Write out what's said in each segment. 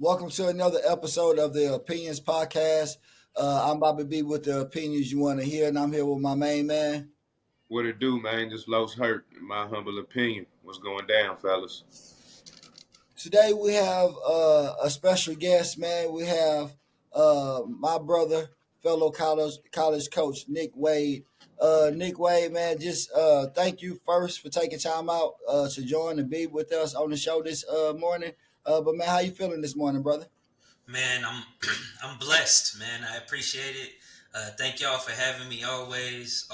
Welcome to another episode of the Opinions Podcast. I'm Bobby B with the opinions you want to hear, and I'm here with my main man. What it do, man? Just Los hurt, in my humble opinion. What's going down, fellas? Today we have a special guest, man. We have my brother, fellow college coach Nick Wade. Nick Wade, man, just thank you first for taking time out to join and be with us on the show this morning. But man, how you feeling this morning, brother? Man, I'm I'm blessed, man. I appreciate it. Thank y'all for having me always,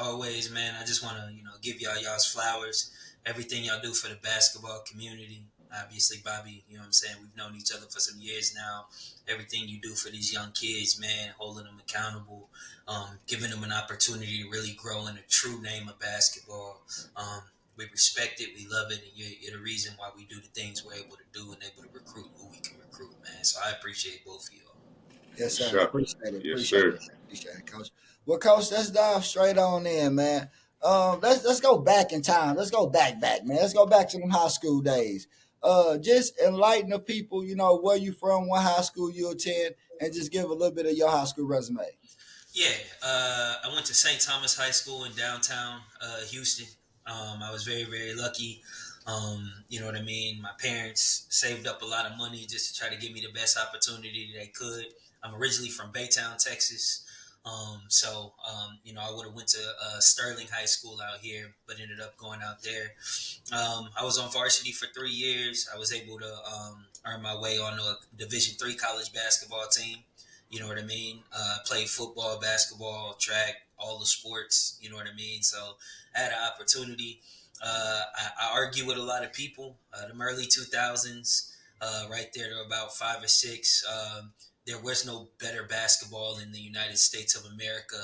man. I just want to, give y'all's flowers. Everything y'all do for the basketball community. Obviously, Bobby, you know what I'm saying? We've known each other for some years now. Everything you do for these young kids, man, holding them accountable, giving them an opportunity to really grow in a true name of basketball. We respect it, we love it, and you're the reason why we do the things we're able to do and able to recruit who we can recruit, man. So I appreciate both of y'all. Yes, Yes, sir. sir. Appreciate it. Yes, Appreciate sir. it. Appreciate it, Coach. Well, Coach, let's dive straight on in, man. Let's go back in time. Let's go back, man. Let's go back to them high school days. Just enlighten the people. You know where you from, what high school you attend, and just give a little bit of your high school resume. Yeah, I went to St. Thomas High School in downtown Houston. I was very, very lucky. You know what I mean? My parents saved up a lot of money just to try to give me the best opportunity they could. I'm originally from Baytown, Texas. I would have went to Sterling High School out here, but ended up going out there. I was on varsity for 3 years. I was able to earn my way on a Division III college basketball team. You know what I mean? Played football, basketball, track, all the sports. You know what I mean? So I had an opportunity. I argue with a lot of people. The early 2000s, right there to about 5 or 6. There was no better basketball in the United States of America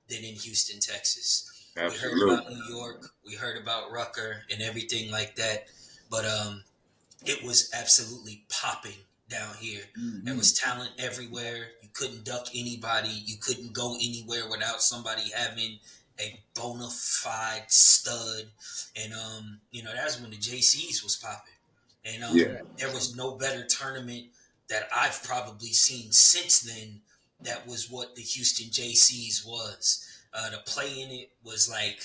than in Houston, Texas. We heard about Absolutely. New York, we heard about Rucker and everything like that, but it was absolutely popping down here. There Mm-hmm. was talent everywhere. You couldn't duck anybody. You couldn't go anywhere without somebody having a bona fide stud. And that's when the JCs was popping. And Yeah. there was no better tournament that I've probably seen since then. That was what the Houston JCs was. The play in it was like,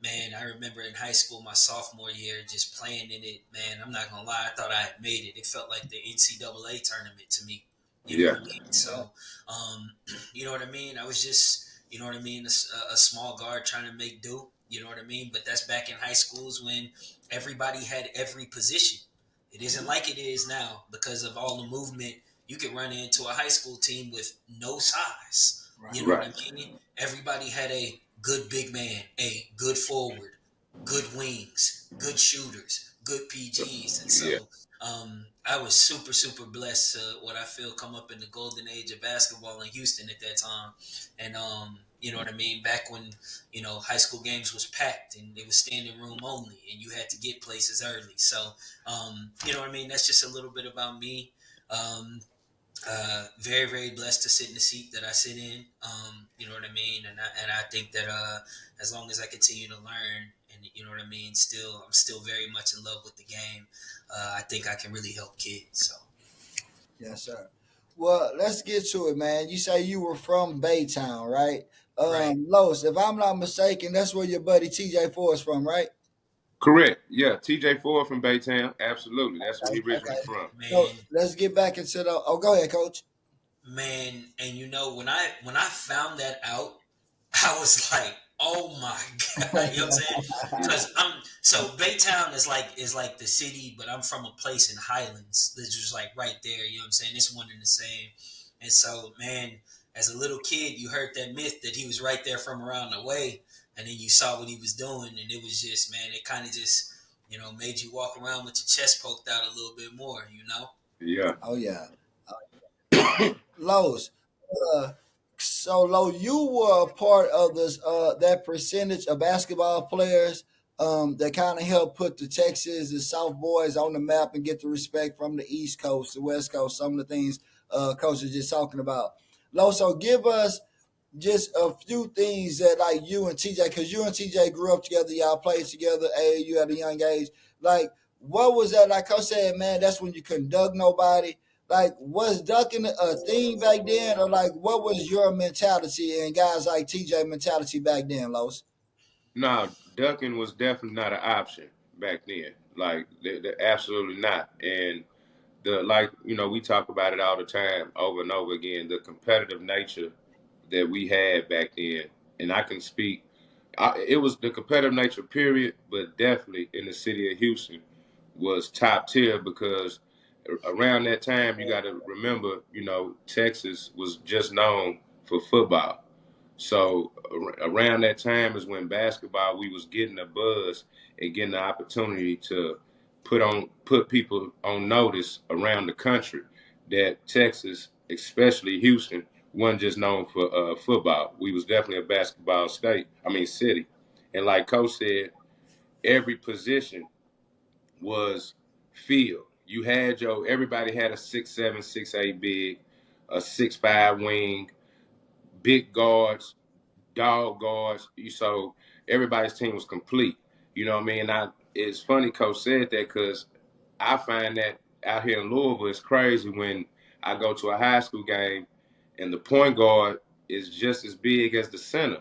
man, I remember in high school, my sophomore year, just playing in it. Man, I'm not gonna lie, I thought I had made it. It felt like the NCAA tournament to me. You know Yeah. what I mean? So, you know what I mean? I was just, you know what I mean, a small guard trying to make do. You know what I mean? But that's back in high schools when everybody had every position. It isn't like it is now because of all the movement. You could run into a high school team with no size. Right. You know what Right. I mean? Everybody had a good big man, a good forward, good wings, good shooters, good PGs. And Yeah. so I was super, super blessed to what I feel come up in the golden age of basketball in Houston at that time. And, you know what I mean? Back when, high school games was packed and it was standing room only and you had to get places early. So, you know what I mean? That's just a little bit about me. Um, very, very blessed to sit in the seat that I sit in. You know what I mean, and I think that as long as I continue to learn, and you know what I mean, I'm still very much in love with the game. I think I can really help kids. So Yes, sir. Well, let's get to it, man. You say you were from Baytown, right? right, Los, if I'm not mistaken, that's where your buddy TJ Ford's from, right? Correct. Yeah. TJ Ford from Baytown. Absolutely. That's where he originally Okay. from. So man, let's get back into the. Oh, go ahead, Coach. man, and when I found that out, I was like, oh my god, you know what I'm saying? Because Baytown is like the city, but I'm from a place in Highlands that's just like right there. You know what I'm saying? It's one and the same. And so, man, as a little kid, you heard that myth that he was right there from around the way, and then you saw what he was doing, and it was just, man, it kind of just, made you walk around with your chest poked out a little bit more, you know? Yeah. Oh yeah, Los. Uh, so Lo, you were a part of this that percentage of basketball players that kind of helped put the Texas and South boys on the map and get the respect from the East Coast, the West Coast. Some of the things Coach was just talking about. Lo, so give us just a few things that like you and TJ, because you and TJ grew up together, y'all played together, you at a young age. Like, what was that? Like I said, man, that's when you couldn't dug nobody. like, was ducking a thing back then, or like, what was your mentality and guys like TJ mentality back then, Los? No, ducking was definitely not an option back then. Like, absolutely not. And we talk about it all the time, over and over again. The competitive nature that we had back then, and I can speak. It was the competitive nature, period. But definitely in the city of Houston was top tier because around that time you got to remember, Texas was just known for football. So around that time is when basketball we was getting a buzz and getting the opportunity to put people on notice around the country that Texas, especially Houston, wasn't just known for football. We was definitely a basketball city. And like Coach said, every position was field. You had everybody had a 6'7", 6'8" big, a 6'5" wing, big guards, dog guards. So everybody's team was complete. You know what I mean? It's funny Coach said that because I find that out here in Louisville, it's crazy when I go to a high school game and the point guard is just as big as the center.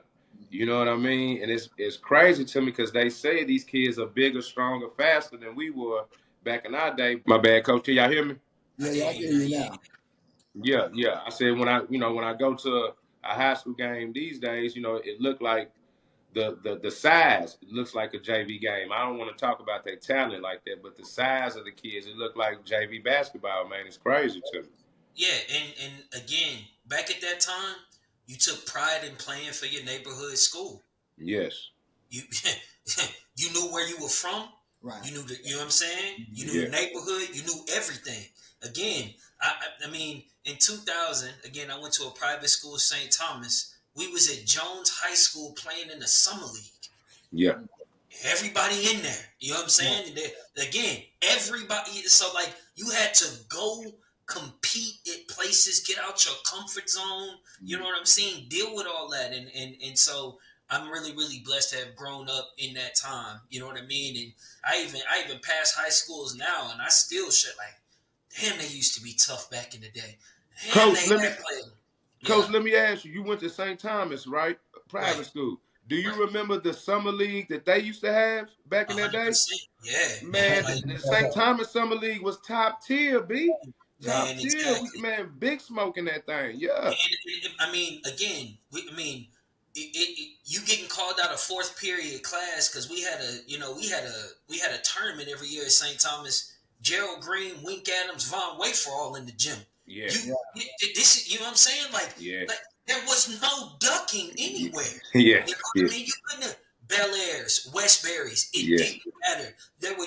You know what I mean? And it's crazy to me because they say these kids are bigger, stronger, faster than we were back in our day. My bad, Coach. Can y'all hear me? Yeah, I hear you now. Yeah. I said when I go to a high school game these days, it looked like the size. It looks like a JV game. I don't want to talk about their talent like that, but the size of the kids, it looked like JV basketball. Man, it's crazy to me. Yeah, and again, back at that time, you took pride in playing for your neighborhood school. Yes. You you knew where you were from. Right. You know what I'm saying? You knew the neighborhood. You knew everything. Again, I mean, in 2000, again, I went to a private school, St. Thomas. We was at Jones High School playing in the summer league. Yeah. Everybody in there. You know what I'm saying? Yeah. Again, everybody. So, like, you had to go compete at places, get out your comfort zone. You know what I'm saying? Deal with all that. And so I'm really, really blessed to have grown up in that time. You know what I mean? And I even passed high schools now, and I still shit like, damn, they used to be tough back in the day. Damn, Coach, let me ask you. You went to St. Thomas, right? Private school. Do you remember the summer league that they used to have back in that day? Yeah. Man, the St. Thomas Summer League was top tier, B. Top Man, tier. exactly. Man, big smoke in that thing. Yeah. I mean, again, you getting called out of fourth period class because we had a tournament every year at St. Thomas. Gerald Green, Wink Adams, Von Wafer all in the gym. Yeah. You know what I'm saying? Like there was no ducking anywhere. Yeah. You know what I mean? You couldn't have Bel Airs, Westbury's. It didn't matter.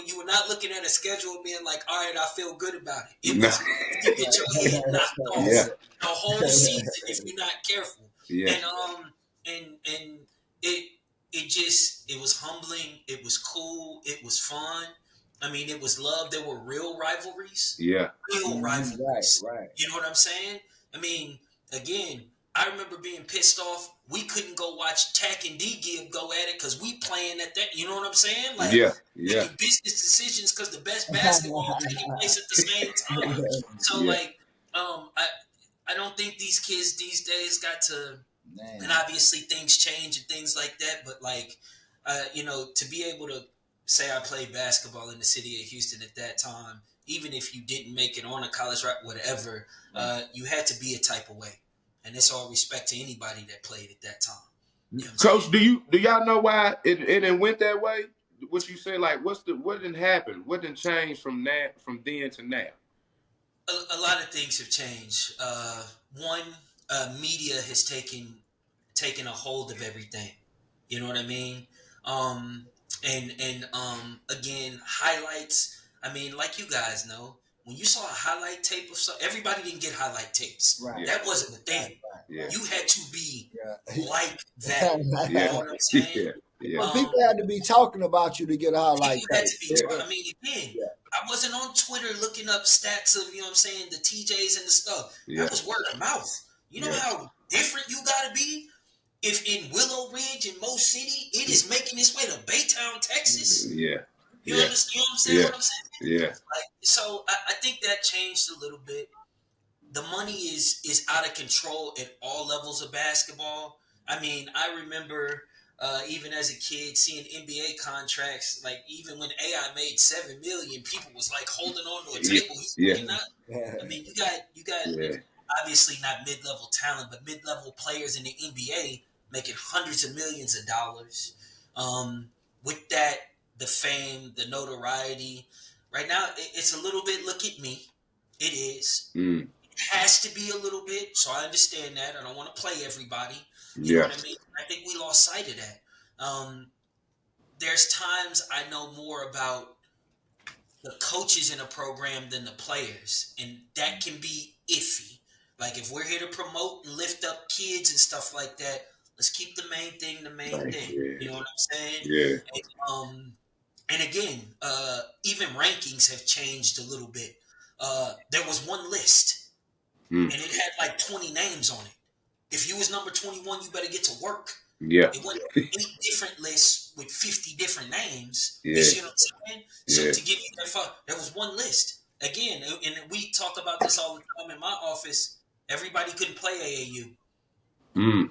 You were not looking at a schedule and being like, all right, I feel good about it. It was you get your head knocked off the whole season if you're not careful. Yeah. And it was humbling. It was cool. It was fun. I mean, it was love. There were real rivalries. Yeah. Real rivalries. Right. You know what I'm saying? I mean, again, I remember being pissed off. We couldn't go watch Tack and D-Gib go at it because we playing at that. You know what I'm saying? Like, making business decisions because the best basketball taking place at the same time. So, I don't think these kids these days got to. And obviously things change and things like that. But to be able to say I played basketball in the city of Houston at that time, even if you didn't make it on a college route, whatever, you had to be a type of way. And it's all respect to anybody that played at that time. You know Coach, do y'all know why it went that way? What you say, like, what didn't happen? What didn't change from then to now? A lot of things have changed. One, media has taken a hold of everything. You know what I mean? Again, highlights. I mean, like you guys know, when you saw a highlight tape of something, everybody didn't get highlight tapes. Right. That wasn't a thing. Yeah. You had to be like that. You know what I'm saying? Yeah. But people had to be talking about you to get a highlight tape. I mean, again, I wasn't on Twitter looking up stats of, you know what I'm saying, the TJs and the stuff. That was word of mouth. You know how different you got to be? If in Willow Ridge and Mo City, it is making its way to Baytown, Texas. Yeah. You understand what I'm saying? Yeah. So I think that changed a little bit. the money is out of control at all levels of basketball. I mean, I remember even as a kid seeing NBA contracts. Like even when AI made $7 million, people was like holding on to a Yeah, table. He's yeah, making up. Yeah. I mean, you got yeah, obviously not mid level talent, but mid level players in the NBA making hundreds of millions of dollars. With that, the fame, the notoriety. Right now, it's a little bit. Look at me. It is. mm, It has to be a little bit. So I understand that. I don't want to play everybody. You know yeah, what I mean? I think we lost sight of that. There's times I know more about the coaches in a program than the players, and that can be iffy. Like if we're here to promote and lift up kids and stuff like that, let's keep the main thing the main like, thing. yeah, You know what I'm saying? yeah, And again, even rankings have changed a little bit. There was one list, mm, and it had like 20 names on it. If you was number 21, you better get to work. yeah, It wasn't 8 different lists with 50 different names. You yeah, see what I'm saying? So yeah, to give you that far, there was one list. Again, and we talk about this all the time in my office. Everybody couldn't play AAU. mm,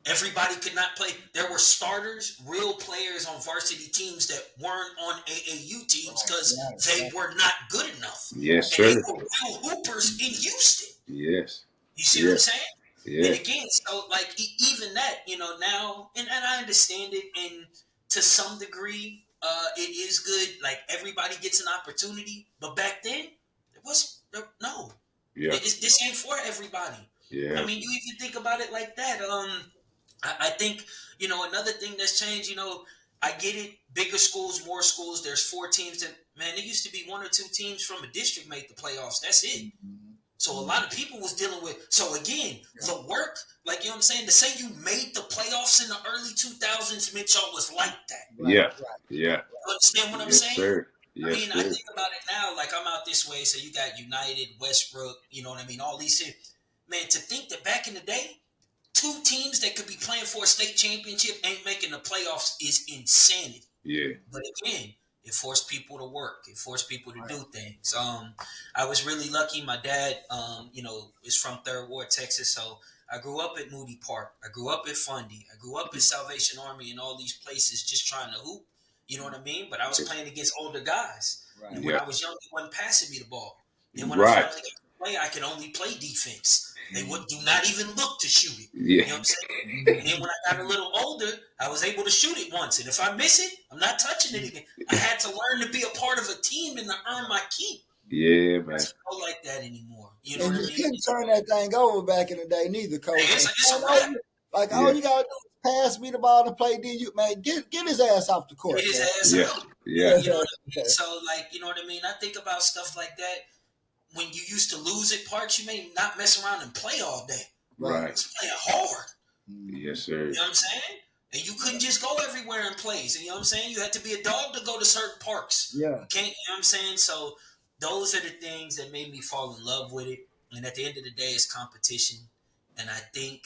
Everybody could not play. There were starters, real players on varsity teams that weren't on AAU teams because they were not good enough. yes, And they sir, were real hoopers in Houston. yes, You see what yeah, I'm saying? yeah, And again, so like even that, now, and I understand it, and to some degree, it is good. Like everybody gets an opportunity, but back then, it was no. yeah, This ain't for everybody. yeah, I mean, you even think about it like that. I think another thing that's changed. I get it. Bigger schools, more schools. There's 4 teams. That man, there used to be 1 or 2 teams from a district make the playoffs. That's it. So a lot of people was dealing with. So again, the work, like I'm saying, to say you made the playoffs in the early 2000s, Mitchell was like that. yeah, yeah, You understand what I'm yes, saying? sir, I yes, mean, I sir, think about it now. Like I'm out this way, so you got United, Westbrook. You know what I mean? All these things. Man, to think that back in the day, 2 teams that could be playing for a state championship ain't making the playoffs is insanity. yeah, But again, it forced people to work. It forced people to do things. I was really lucky. My dad, is from Third Ward, Texas. So I grew up at Moody Park. I grew up at Fundy. I grew up at Salvation Army and all these places just trying to hoop. You know what I mean? But I was playing against older guys. And when yeah, I was young, they wasn't passing me the ball. Then when I right, finally got to play, I could only play defense. They would do not even look to shoot it. yeah, You know what I'm saying? And then when I got a little older, I was able to shoot it once. And if I miss it, I'm not touching it again. I had to learn to be a part of a team and to earn my keep. yeah, It man, doesn't go like that anymore. You know And what I you mean? couldn't turn that thing over back in the day, neither, coach. It's a wrap. Like yeah, all you gotta do is pass me the ball and play. Then you man, get his ass off the court. Get his Man. ass yeah, out. yeah, You know what I mean? So, like, you know what I mean? I think about stuff like that. When you used to lose at Parks, you may not mess around and play all day. right, It's playing hard. yes, sir, You know what I'm saying? And you couldn't just go everywhere and plays. And you know what I'm saying? You had to be a dog to go to certain parks. Yeah. You can't, you know what I'm saying? So those are the things that made me fall in love with it. And at the end of the day, it's competition. And I think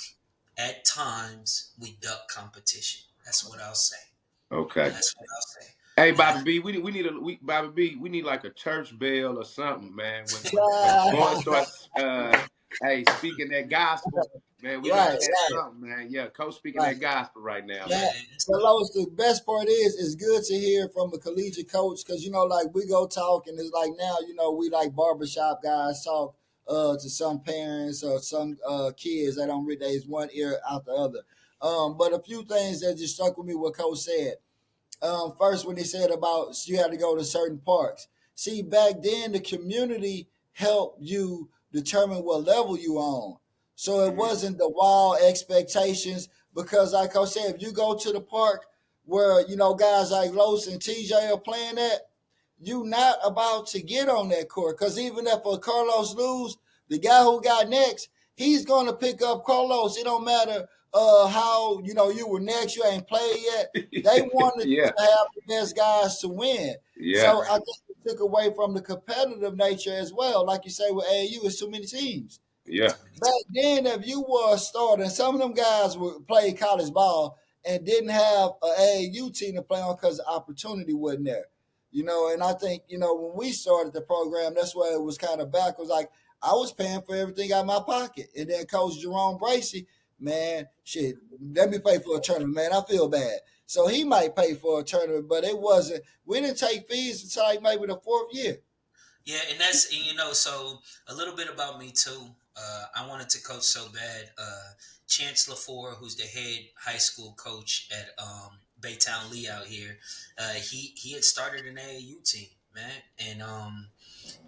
at times we duck competition. That's what I'll say. okay. That's what I'll say. Hey, And Bobby B, Bobby B, we need like a church bell or something, man. When boys start, speaking that gospel, man, we Right, need to have something, man. Yeah, coach speaking Right. that gospel right now, Yeah. man. So Lois, the best part is it's good to hear from a collegiate coach because like we go talk and it's like now we like barbershop guys talk to some parents or some kids that don't read days one ear out the other. But a few things that just stuck with me what coach said. First, when he said about you had to go to certain parks. See, back then the community helped you determine what level you on. So it wasn't the wild expectations because, like I said, if you go to the park where guys like Los and TJ are playing at, you not about to get on that court because even if Carlos lose, the guy who got next, he's going to pick up Carlos. It don't matter how you were next, you ain't played yet. They wanted Yeah, to have the best guys to win. yeah, So I think it took away from the competitive nature as well. Like you say with AAU, it's too many teams. yeah, Back then, if you were a starter, and some of them guys would play college ball and didn't have an AAU team to play on because the opportunity wasn't there. And I think, when we started the program, that's where it was kind of backwards. Like, I was paying for everything out of my pocket. And then Coach Jerome Bracy, man, shit, let me pay for a tournament, man. I feel bad. So he might pay for a tournament, but it wasn't. We didn't take fees until like maybe the fourth year. Yeah, and that's so a little bit about me too. I wanted to coach so bad. Chance LaFour, who's the head high school coach at Baytown Lee out here, he had started an AAU team, man,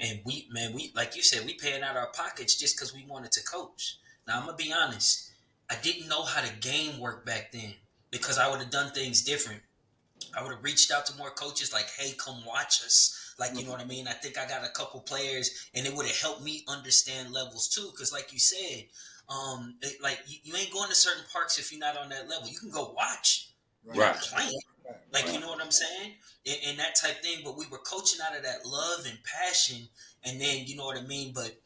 and we like you said, we paying out our pockets just because we wanted to coach. Now I'm gonna be honest, I didn't know how the game worked back then because I would have done things different. I would have reached out to more coaches like, hey, come watch us. Like, you know what I mean? I think I got a couple players and it would have helped me understand levels too. Cause like you said, you ain't going to certain parks if you're not on that level. You can go watch. You're Right. not playing. Like, you know what I'm saying? And that type thing. But we were coaching out of that love and passion. And then, you know what I mean? But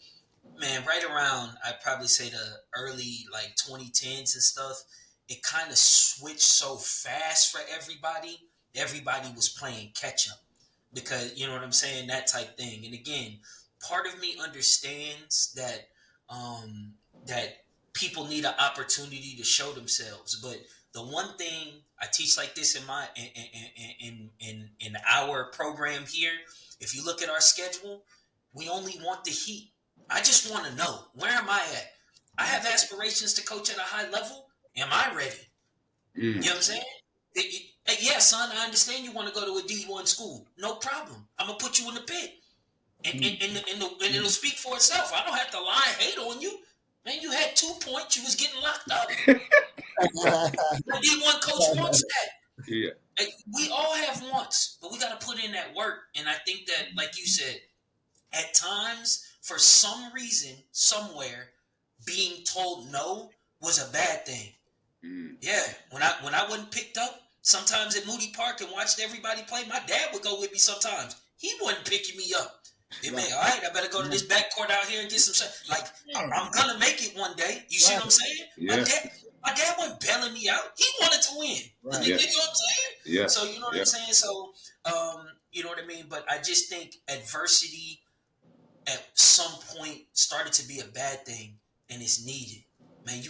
man, right around, I'd probably say the early like 2010s and stuff, it kind of switched so fast for everybody. Everybody was playing catch up because you know what I'm saying, that type thing. And again, part of me understands that that people need an opportunity to show themselves. But the one thing I teach like this in my in our program here, if you look at our schedule, we only want the Heat. I just want to know, where am I at? I have aspirations to coach at a high level. Am I ready? You know what I'm saying? Yeah, son, I understand you want to go to a D1 school. No problem. I'm going to put you in the pit. And it'll speak for itself. I don't have to lie and hate on you. Man, you had 2 points. You was getting locked up. The D1 coach wants that. Yeah. We all have wants, but we got to put in that work. And I think that, like you said, at times, for some reason, somewhere, being told no was a bad thing. Yeah, when I wasn't picked up, sometimes at Moody Park and watched everybody play, my dad would go with me sometimes. He wasn't picking me up. It meant, all right, I better go to this backcourt out here and get some. Like, I'm going to make it one day. You see what I'm saying? Yeah. My dad wasn't bailing me out. He wanted to win. Right. You know what I'm saying? Yeah. So, you know what I'm saying? So, you know what I mean? But I just think adversity at some point started to be a bad thing, and it's needed. Man,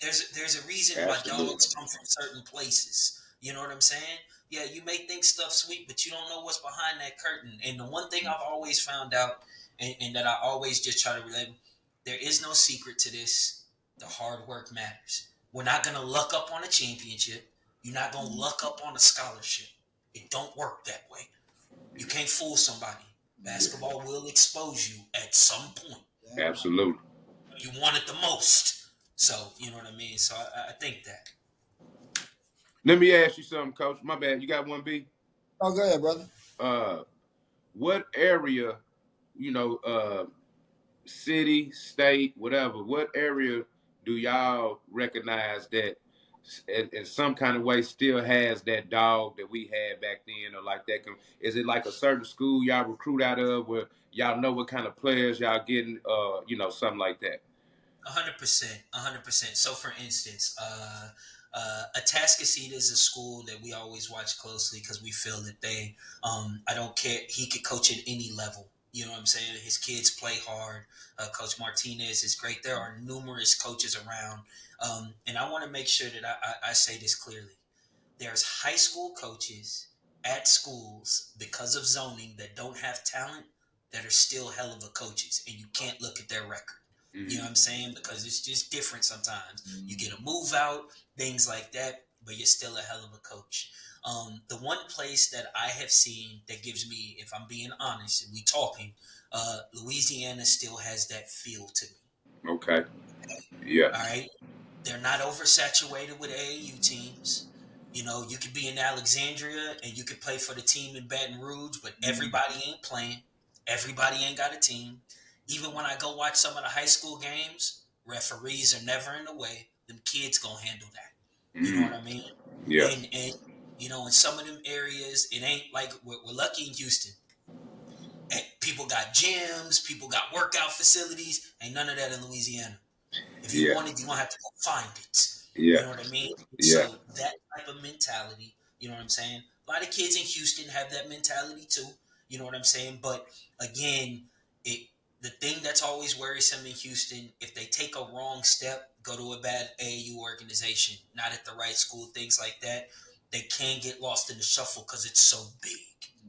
there's a reason Absolutely. why dogs come from certain places. You know what I'm saying? Yeah, you may think stuff sweet, but you don't know what's behind that curtain. And the one thing I've always found out, and that I always just try to relate, there is no secret to this. The hard work matters. We're not gonna luck up on a championship. You're not gonna luck up on a scholarship. It don't work that way. You can't fool somebody. Basketball will expose you at some point. Absolutely. You want it the most. So, you know what I mean? So I think that. Let me ask you something, Coach. My bad. You got one, B? Oh, go ahead, brother. What area, city, state, whatever, what area do y'all recognize that in some kind of way still has that dog that we had back then, or like that? Is it like a certain school y'all recruit out of where y'all know what kind of players y'all getting, something like that? 100%. So, for instance, Atascocita is a school that we always watch closely because we feel that I don't care, he could coach at any level. You know what I'm saying? His kids play hard. Coach Martinez is great. There are numerous coaches around. And I want to make sure that I say this clearly. There's high school coaches at schools because of zoning that don't have talent that are still hell of a coaches, and you can't look at their record. You know what I'm saying? Because it's just different sometimes. You get a move out, things like that, but you're still a hell of a coach. The one place that I have seen that gives me, if I'm being honest, and we talking, Louisiana still has that feel to me. Okay. Yeah. All right. They're not oversaturated with AAU teams. You know, you could be in Alexandria and you could play for the team in Baton Rouge, but everybody ain't playing. Everybody ain't got a team. Even when I go watch some of the high school games, referees are never in the way. Them kids gonna handle that. You know what I mean? Yeah. And in some of them areas, it ain't like we're lucky in Houston. And people got gyms, people got workout facilities. Ain't none of that in Louisiana. If you want it, you're gonna have to go find it. Yeah. You know what I mean? Yeah. So that type of mentality, you know what I'm saying? A lot of kids in Houston have that mentality too. You know what I'm saying? But again, the thing that's always worrisome in Houston, if they take a wrong step, go to a bad AAU organization, not at the right school, things like that, they can get lost in the shuffle because it's so big.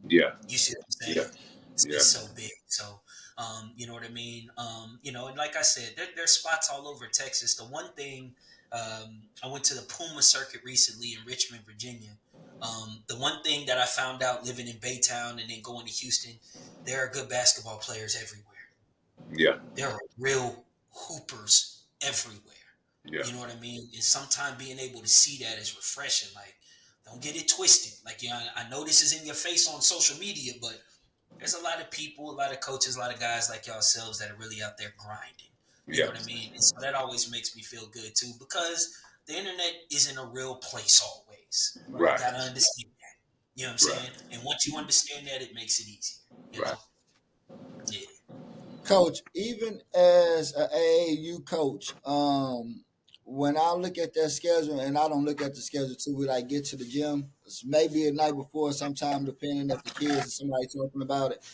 Yeah. You see what I'm saying? Yeah. Yeah. It's so big. So, you know what I mean? And like I said, there's spots all over Texas. The one thing, I went to the Puma circuit recently in Richmond, Virginia. The one thing that I found out living in Baytown and then going to Houston, there are good basketball players everywhere. Yeah. There are real hoopers everywhere. Yeah. You know what I mean? And sometimes being able to see that is refreshing. Like, don't get it twisted. Like, I know this is in your face on social media, but there's a lot of people, a lot of coaches, a lot of guys like yourselves that are really out there grinding. You know what I mean? And so that always makes me feel good too, because the internet isn't a real place always. Right. You gotta understand that. You know what I'm saying? And once you understand that, it makes it easier. You know? Yeah. Coach, even as an AAU coach, when I look at their schedule, and I don't look at the schedule till we like get to the gym, it's maybe a night before, sometime depending if the kids or somebody talking about it.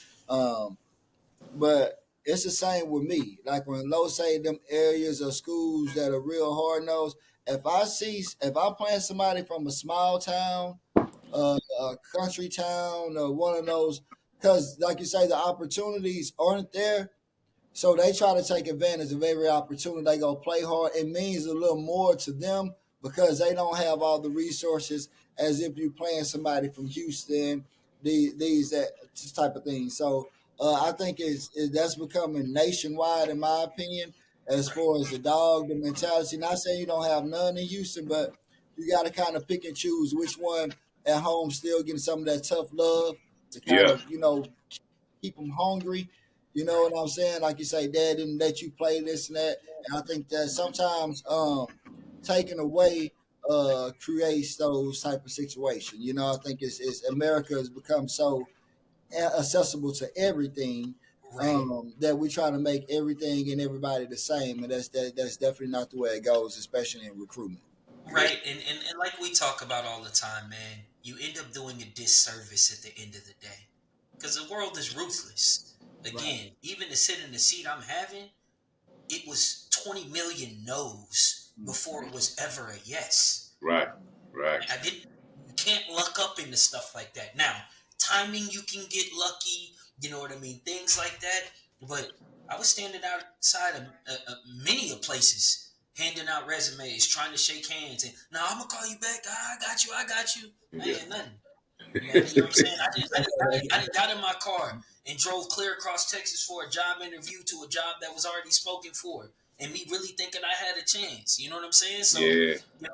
But it's the same with me. Like when Low say them areas or schools that are real hard nosed, if I'm playing somebody from a small town, a country town, or one of those, because like you say, the opportunities aren't there. So they try to take advantage of every opportunity. They go play hard. It means a little more to them because they don't have all the resources as if you're playing somebody from Houston, this type of thing. So I think that's becoming nationwide, in my opinion, as far as the mentality. Not saying you don't have none in Houston, but you got to kind of pick and choose which one at home still getting some of that tough love to kind of, keep them hungry. You know what I'm saying? Like you say, Dad didn't let you play this and that. And I think that sometimes taking away creates those type of situations. You know, I think it's America has become so accessible to everything Right. that we try to make everything and everybody the same, and that's definitely not the way it goes, especially in recruitment. Right. And like we talk about all the time, man, you end up doing a disservice at the end of the day. Because the world is ruthless. Again, even to sit in the seat I'm having, it was 20 million no's before it was ever a yes. Right. You can't luck up into stuff like that. Now, timing, you can get lucky, you know what I mean? Things like that. But I was standing outside of many of places, handing out resumes, trying to shake hands, and now I'm gonna call you back. I got you. I ain't nothing. Man, you know what I'm saying? I just got in my car and drove clear across Texas for a job interview to a job that was already spoken for, and me really thinking I had a chance. You know what I'm saying? So, you know,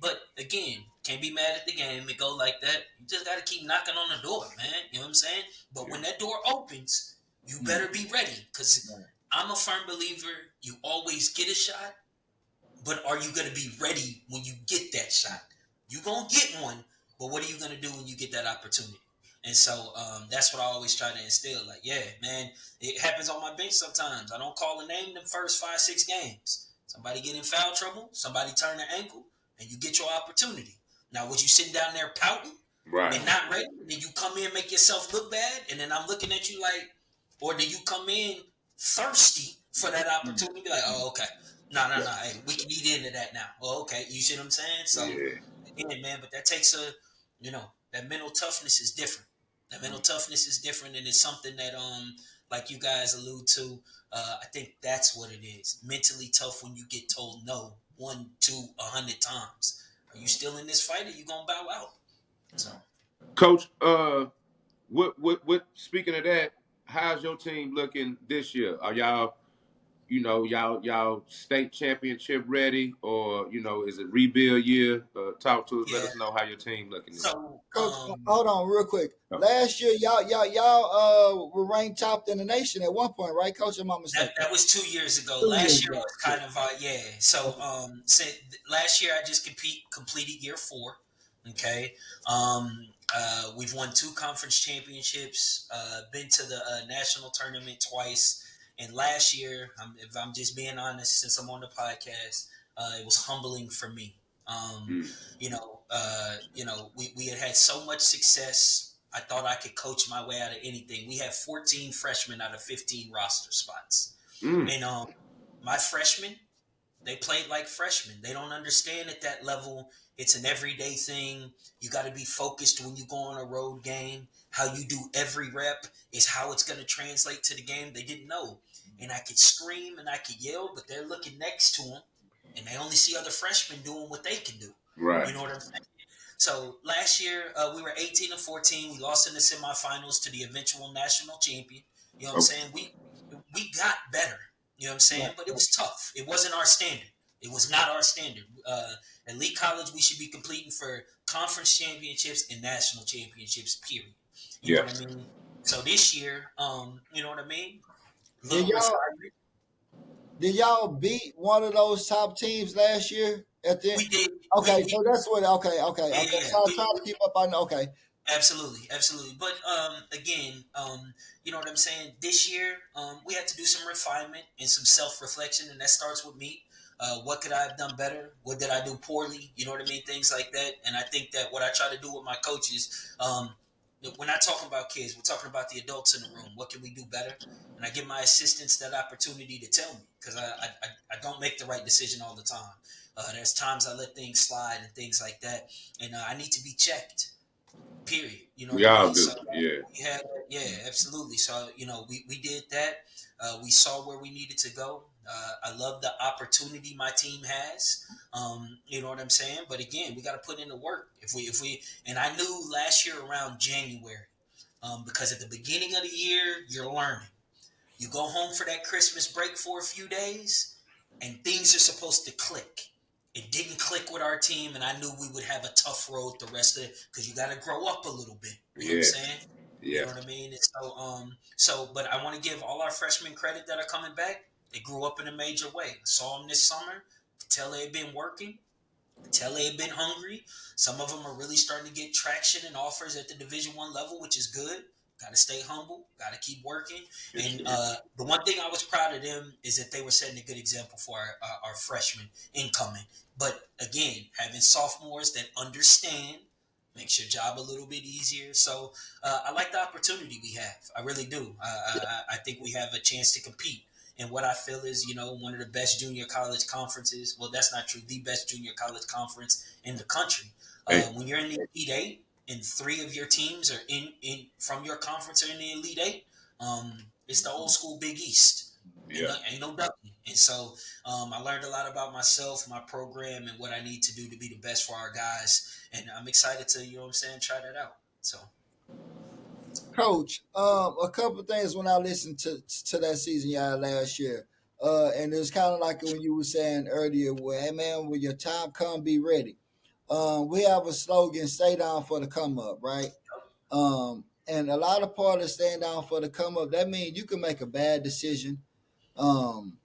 but again, can't be mad at the game. It go like that. You just got to keep knocking on the door, man. You know what I'm saying? But when that door opens, you better be ready, because I'm a firm believer you always get a shot, but are you going to be ready when you get that shot? You going to get one, but what are you going to do when you get that opportunity? And so that's what I always try to instill. Like, yeah, man, it happens on my bench sometimes. I don't call a name them first 5-6 games. Somebody get in foul trouble, somebody turn their ankle, and you get your opportunity. Now, was you sitting down there pouting and not ready? Did you come in, make yourself look bad, and then I'm looking at you like, or do you come in thirsty for that opportunity? Be like, oh, okay. No. Hey, we can eat into that now. Oh, okay. You see what I'm saying? So, again, man, but that takes that mental toughness is different. That mental toughness is different, and it's something that, like you guys allude to, I think that's what it is. Mentally tough when you get told no 1, 2, 100 times. Are you still in this fight, or you gonna bow out? So, Coach, what? Speaking of that, how's your team looking this year? Are y'all state championship ready, or is it rebuild year? Talk to us. yeah. Let us know how your team looking. So, Coach, hold on real quick. Last year, y'all were ranked top in the nation at one point, right, Coach? Am I mistaken? That was 2 years ago. Last year was kind of So last year I just completed year 4. Okay. We've won 2 conference championships. Been to the national tournament twice. And last year, if I'm just being honest, since I'm on the podcast, it was humbling for me. We had so much success I thought I could coach my way out of anything. We have 14 freshmen out of 15 roster spots. Mm. And my freshmen, they played like freshmen. They don't understand at that level. It's an everyday thing. You got to be focused when you go on a road game. How you do every rep is how it's going to translate to the game. They didn't know. And I could scream and I could yell, but they're looking next to them, and they only see other freshmen doing what they can do. Right. You know what I'm saying? So last year, we were 18-14. We lost in the semifinals to the eventual national champion. You know what I'm saying? We got better. You know what I'm saying? Right. But it was tough. It wasn't our standard. It was not our standard. At Lee College, we should be competing for conference championships and national championships, period. You know what I mean? So this year, you know what I mean? Did Little y'all refinement. did y'all beat one of those top teams last year? At the We did. Okay, We so that's what. Okay. yeah, So I'm trying to keep up on. Okay, absolutely, absolutely. But again, you know what I'm saying? This year, we had to do some refinement and some self-reflection, and that starts with me. What could I have done better? What did I do poorly? You know what I mean? Things like that. And I think that what I try to do with my coaches, we're not talking about kids. We're talking about the adults in the room. What can we do better? And I give my assistants that opportunity to tell me, because I don't make the right decision all the time. There's times I let things slide and things like that, and I need to be checked. Period. You know We what I all mean? do. So Yeah. yeah, absolutely. So we did that. We saw where we needed to go. I love the opportunity my team has. You know what I'm saying? But again, we got to put in the work. If we and I knew last year around January, because at the beginning of the year you're learning. You go home for that Christmas break for a few days, and things are supposed to click. It didn't click with our team, and I knew we would have a tough road the rest of it, because you got to grow up a little bit. You know what I'm Yes. saying? You know Yes. what I mean? And but I want to give all our freshmen credit that are coming back. They grew up in a major way. I saw them this summer. Could tell they had been working. Could tell they had been hungry. Some of them are really starting to get traction and offers at the Division I level, which is good. Got to stay humble. Got to keep working. Yes, And sir. the one thing I was proud of them is that they were setting a good example for our freshmen incoming. But again, having sophomores that understand makes your job a little bit easier. So I like the opportunity we have. I really do. I think we have a chance to compete. And what I feel is, one of the best junior college conferences. Well, that's not true. The best junior college conference in the country. Hey. When you're in the Elite Eight and three of your teams are in from your conference are in the Elite Eight, it's the old school Big East. Yeah. Ain't no ducking. And so I learned a lot about myself, my program, and what I need to do to be the best for our guys. And I'm excited to, try that out. So. Coach. A couple of things when I listened to that season you had last year, and it was kind of like when you were saying earlier, where hey man, when your time come, be ready. We have a slogan: "Stay down for the come up," right? And a lot of part of staying down for the come up, that means you can make a bad decision, um,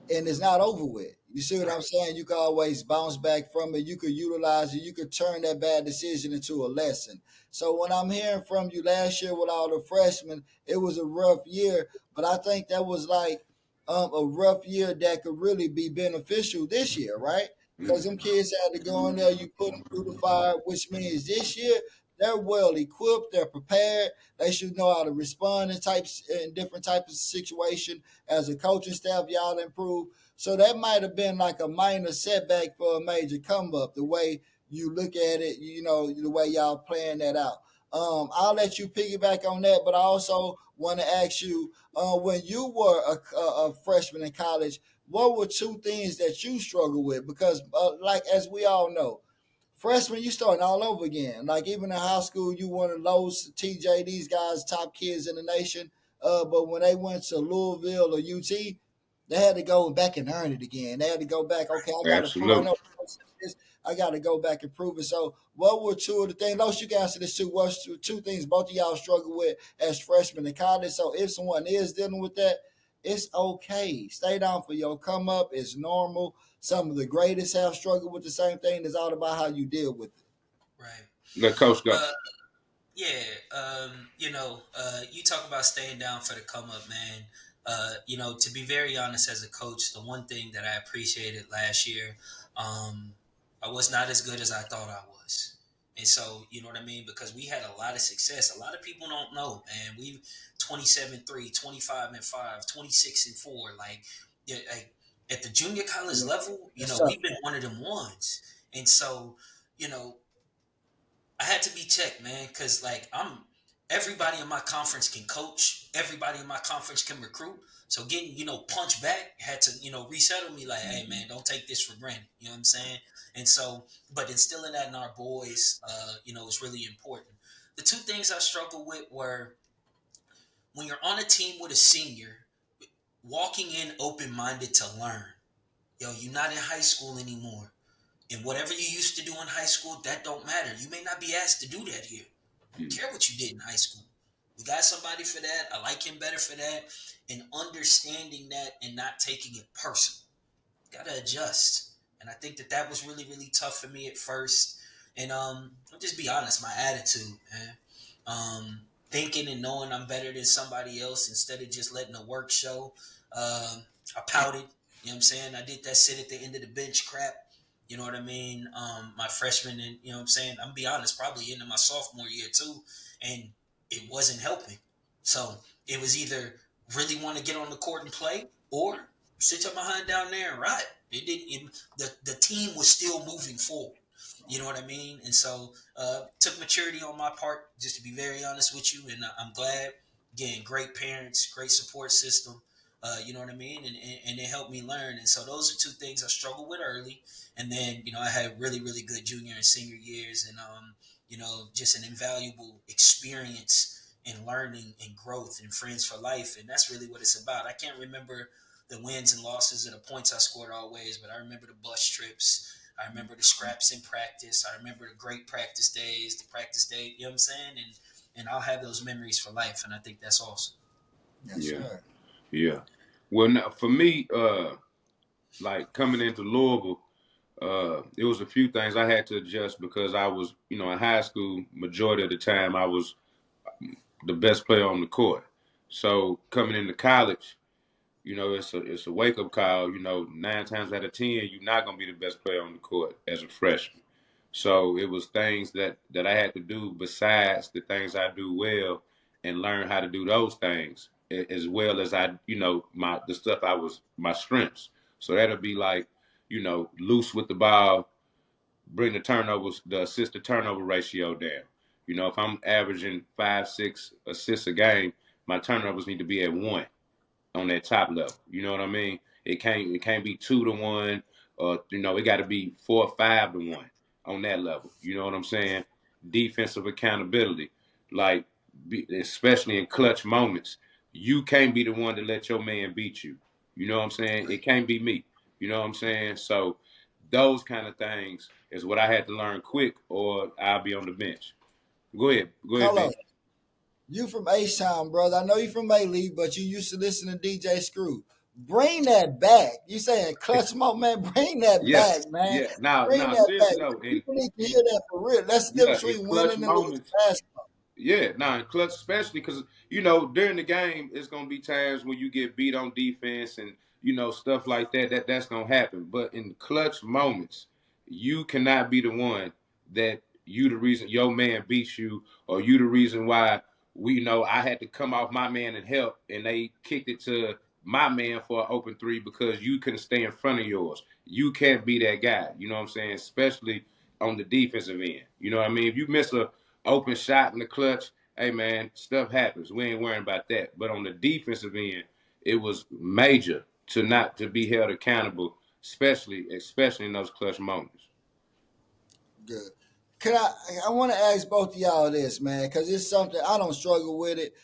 and it's not over with. You see what I'm saying? You can always bounce back from it. You could utilize it. You could turn that bad decision into a lesson. So when I'm hearing from you last year with all the freshmen, it was a rough year, but I think that was like a rough year that could really be beneficial this year, right? Because them kids had to go in there, you put them through the fire, which means this year they're well equipped, they're prepared, they should know how to respond in different types of situation. As a coaching staff, y'all improve. So that might have been like a minor setback for a major come up, the way you look at it, the way y'all playing that out. I'll let you piggyback on that, but I also want to ask you, when you were a freshman in college, what were two things that you struggled with? Because, like as we all know, freshman, you starting all over again. Like even in high school, you one of those TJ, these guys, top kids in the nation. But when they went to Louisville or UT, they had to go back and earn it again. They had to go back. Okay, I got to prove. I Absolutely. know this. I got to go back and prove it. So, what were two of the things? Those you can answer this too. What's two things both of y'all struggle with as freshmen in college? So, if someone is dealing with that, it's okay. Stay down for your come up. It's normal. Some of the greatest have struggled with the same thing. It's all about how you deal with it. Right. Let Coach go. Yeah. You talk about staying down for the come up, man. To be very honest, as a coach, the one thing that I appreciated last year, I was not as good as I thought I was. And so, you know what I mean? Because we had a lot of success. A lot of people don't know, man. We 27-3, 25-5, 26-4. Like, yeah, like at the junior college level, you Yes, know, sir. we've been one of them ones. And so, you know, I had to be checked, man, because like everybody in my conference can coach, everybody in my conference can recruit. So getting, punched back had to, resettle me like, hey man, don't take this for granted. You know what I'm saying? And so, but instilling that in our boys, is really important. The two things I struggled with were when you're on a team with a senior, walking in open minded to learn. Yo, you're not in high school anymore. And whatever you used to do in high school, that don't matter. You may not be asked to do that here. I don't care what you did in high school. We got somebody for that. I like him better for that. And understanding that and not taking it personal. Got to adjust. And I think that was really, really tough for me at first. And I'll just be honest, my attitude, man. Thinking and knowing I'm better than somebody else instead of just letting the work show. I pouted. You know what I'm saying? I did that sit at the end of the bench crap. You know what I mean? My freshman and, you know what I'm saying? I'm be honest, probably into my sophomore year too. And it wasn't helping. So it was either really want to get on the court and play or sit your behind down there and ride. It didn't. The team was still moving forward. You know what I mean? And so took maturity on my part, just to be very honest with you. And I'm glad. Again, great parents, great support system. You know what I mean? And it helped me learn. And so those are two things I struggled with early. And then, I had really, really good junior and senior years and, just an invaluable experience in learning and growth and friends for life. And that's really what it's about. I can't remember the wins and losses and the points I scored always, but I remember the bus trips. I remember the scraps in practice. I remember the great practice days, the practice day, you know what I'm saying? And I'll have those memories for life. And I think that's awesome. Yes, Yeah. sir. Yeah. Well, now, for me, like coming into Louisville, it was a few things I had to adjust because I was, in high school, majority of the time I was the best player on the court. So coming into college, it's a wake up call. 9 times out of 10, you're not gonna be the best player on the court as a freshman. So it was things that I had to do besides the things I do well, and learn how to do those things as well as the stuff I was my strengths. So that'll be like, loose with the ball, bring the assist to turnover ratio down. If I'm averaging 5, 6 assists a game, my turnovers need to be at 1 on that top level. You know what I mean? It can't be 2-1, or it got to be 4 or 5-1 on that level. You know what I'm saying? Defensive accountability, like especially in clutch moments, you can't be the one to let your man beat you. You know what I'm saying? It can't be me. You know what I'm saying? So those kind of things is what I had to learn quick, or I'll be on the bench. Go ahead, Hold on. B. You from H-Town, brother. I know you from A-League, but you used to listen to DJ Screw. Bring that back. You saying clutch moment, man? Bring that Yeah, back, man. yeah. Now, Bring now, that back. seriously though, and People need to hear that for real. That's the yeah, difference in between clutch winning and losing moments. basketball. Yeah, now in clutch, especially because during the game, it's gonna be times when you get beat on defense and stuff like that. That's gonna happen. But in clutch moments, you cannot be the one that you the reason your man beats you, or you the reason why I had to come off my man and help, and they kicked it to my man for an open three because you couldn't stay in front of yours. You can't be that guy. You know what I'm saying? Especially on the defensive end. You know what I mean? If you miss a open shot in the clutch, hey man, stuff happens. We ain't worrying about that. But on the defensive end, it was major to not to be held accountable, especially in those clutch moments. Good. Could I want to ask both of y'all this, man, because it's something I don't struggle with it.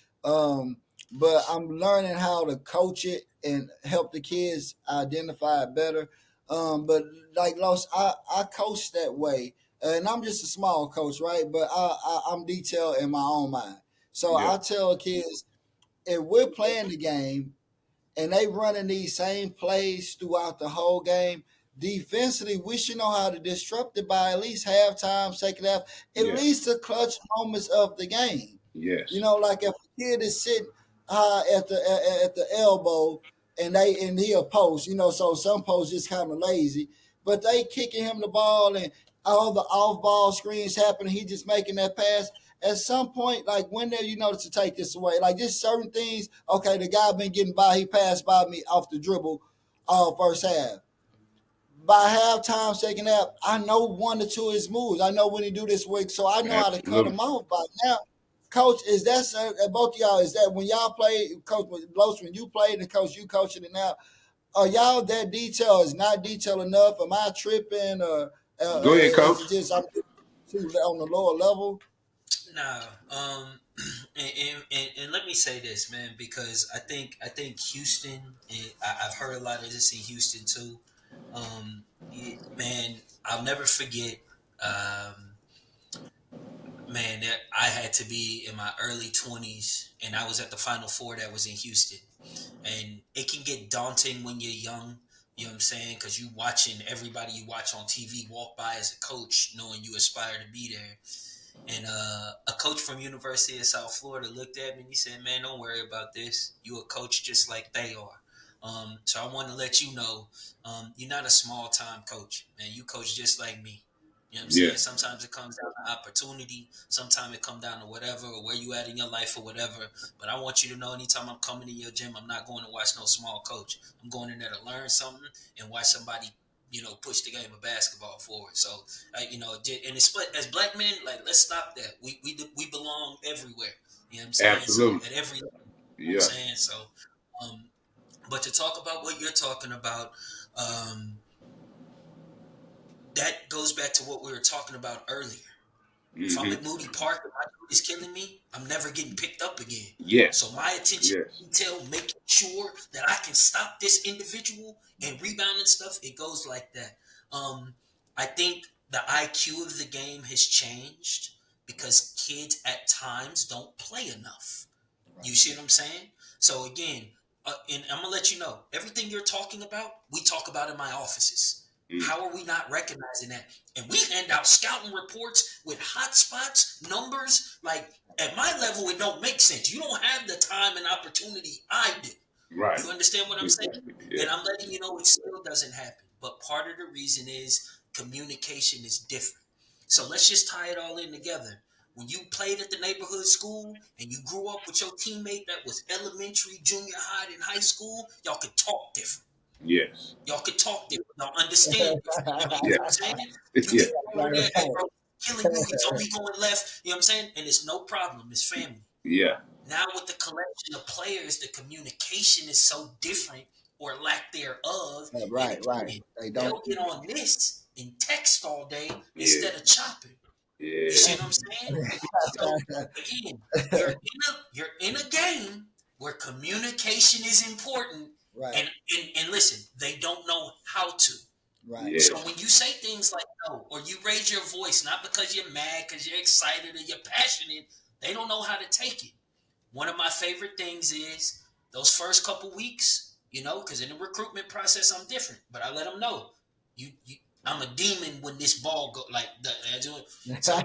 But I'm learning how to coach it and help the kids identify it better. But like Los, I coach that way, and I'm just a small coach, right? But I'm detailed in my own mind. So Yeah, I tell kids if we're playing the game and they running these same plays throughout the whole game, defensively, we should know how to disrupt it by at least halftime, second half, at yeah, least the clutch moments of the game. yes, Like if a kid is sitting at the elbow and he a post, so some posts just kind of lazy, but they kicking him the ball and all the off ball screens happening. He just making that pass. At some point, like when there, you know, to take this away, like just certain things. Okay, the guy been getting by. He passed by me off the dribble, first half. By halftime, second half, I know one or two of his moves. I know when he do this week, so I know how to cut Absolutely. him off. By now, Coach, is that both of y'all? Is that when y'all play, Coach Los, when you played and Coach you coaching it now? Are y'all that detail is not detail enough? Am I tripping, or Go ahead, is Coach. it just I'm too on the lower level? Nah, and let me say this, man, because I think Houston. I've heard a lot of this in Houston too. Man, I'll never forget. Um, Man, that I had to be in my early 20s, and I was at the Final Four that was in Houston. And it can get daunting when you're young, you know what I'm saying? Because you watching everybody you watch on TV walk by as a coach, knowing you aspire to be there. And a coach from University of South Florida looked at me and he said, "Man, don't worry about this. You a coach just like they are." So I want to let you know, you're not a small time coach, man. You coach just like me. You know what I'm Yeah, saying? Sometimes it comes down to opportunity. Sometimes it comes down to whatever or where you at in your life or whatever. But I want you to know, anytime I'm coming to your gym, I'm not going to watch no small coach. I'm going in there to learn something and watch somebody, push the game of basketball forward. So, and it's split as black men. Like, let's stop that. We belong everywhere. You know what I'm saying? So absolutely. at every level, you know what I'm Yeah, saying? So, um, but to talk about what you're talking about, um, that goes back to what we were talking about earlier. If I'm hmm at Moody Park and my dude is killing me, I'm never getting picked up again. So yes, my attention yes, to detail, making sure that I can stop this individual and rebound and stuff, it goes like that. I think the IQ of the game has changed because kids at times don't play enough. You see what I'm saying? So again, and I'm gonna let you know, everything you're talking about, we talk about in my offices. mm, How are we not recognizing that? And we hand out scouting reports with hot spots, numbers. Like, at my level, it don't make sense. You don't have the time and opportunity I do. right. You understand what I'm saying? Yeah, And I'm letting you know it still doesn't happen. But part of the reason is communication is different. So let's just tie it all in together. When you played at the neighborhood school and you grew up with your teammate that was elementary, junior high, and high school, y'all could talk different. yes, Y'all could talk different. Y'all understand different. You know yeah, what I'm saying? You yeah, get over Right, there, hey right. bro, killing you. He told me going left. You know what I'm saying? And it's no problem. It's family. yeah, Now with the collection of players, the communication is so different or lack thereof. And Right, right. again, They don't. they'll get on this and text all day yeah, instead of chopping. You yeah, see what I'm saying? So again, you're in a game where communication is important, Right, and listen, they don't know how to. right. So yes, when you say things like no, or you raise your voice, not because you're mad, because you're excited or you're passionate, they don't know how to take it. One of my favorite things is those first couple weeks, because in the recruitment process I'm different, but I let them know you I'm a demon when this ball go like that. So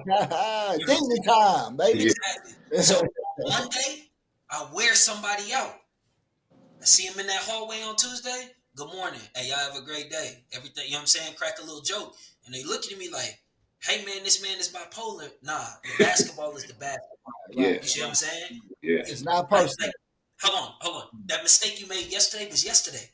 Demon time, baby. yeah, exactly. So Monday I wear somebody out. I see him in that hallway on Tuesday. Good morning. Hey, y'all have a great day. Everything, you know what I'm saying? Crack a little joke. And they look at me like, hey man, this man is bipolar. Nah, the basketball is the basketball. Right, You see yes, what I'm saying? it's yes, not Like, personal. hold on. That mistake you made yesterday was yesterday.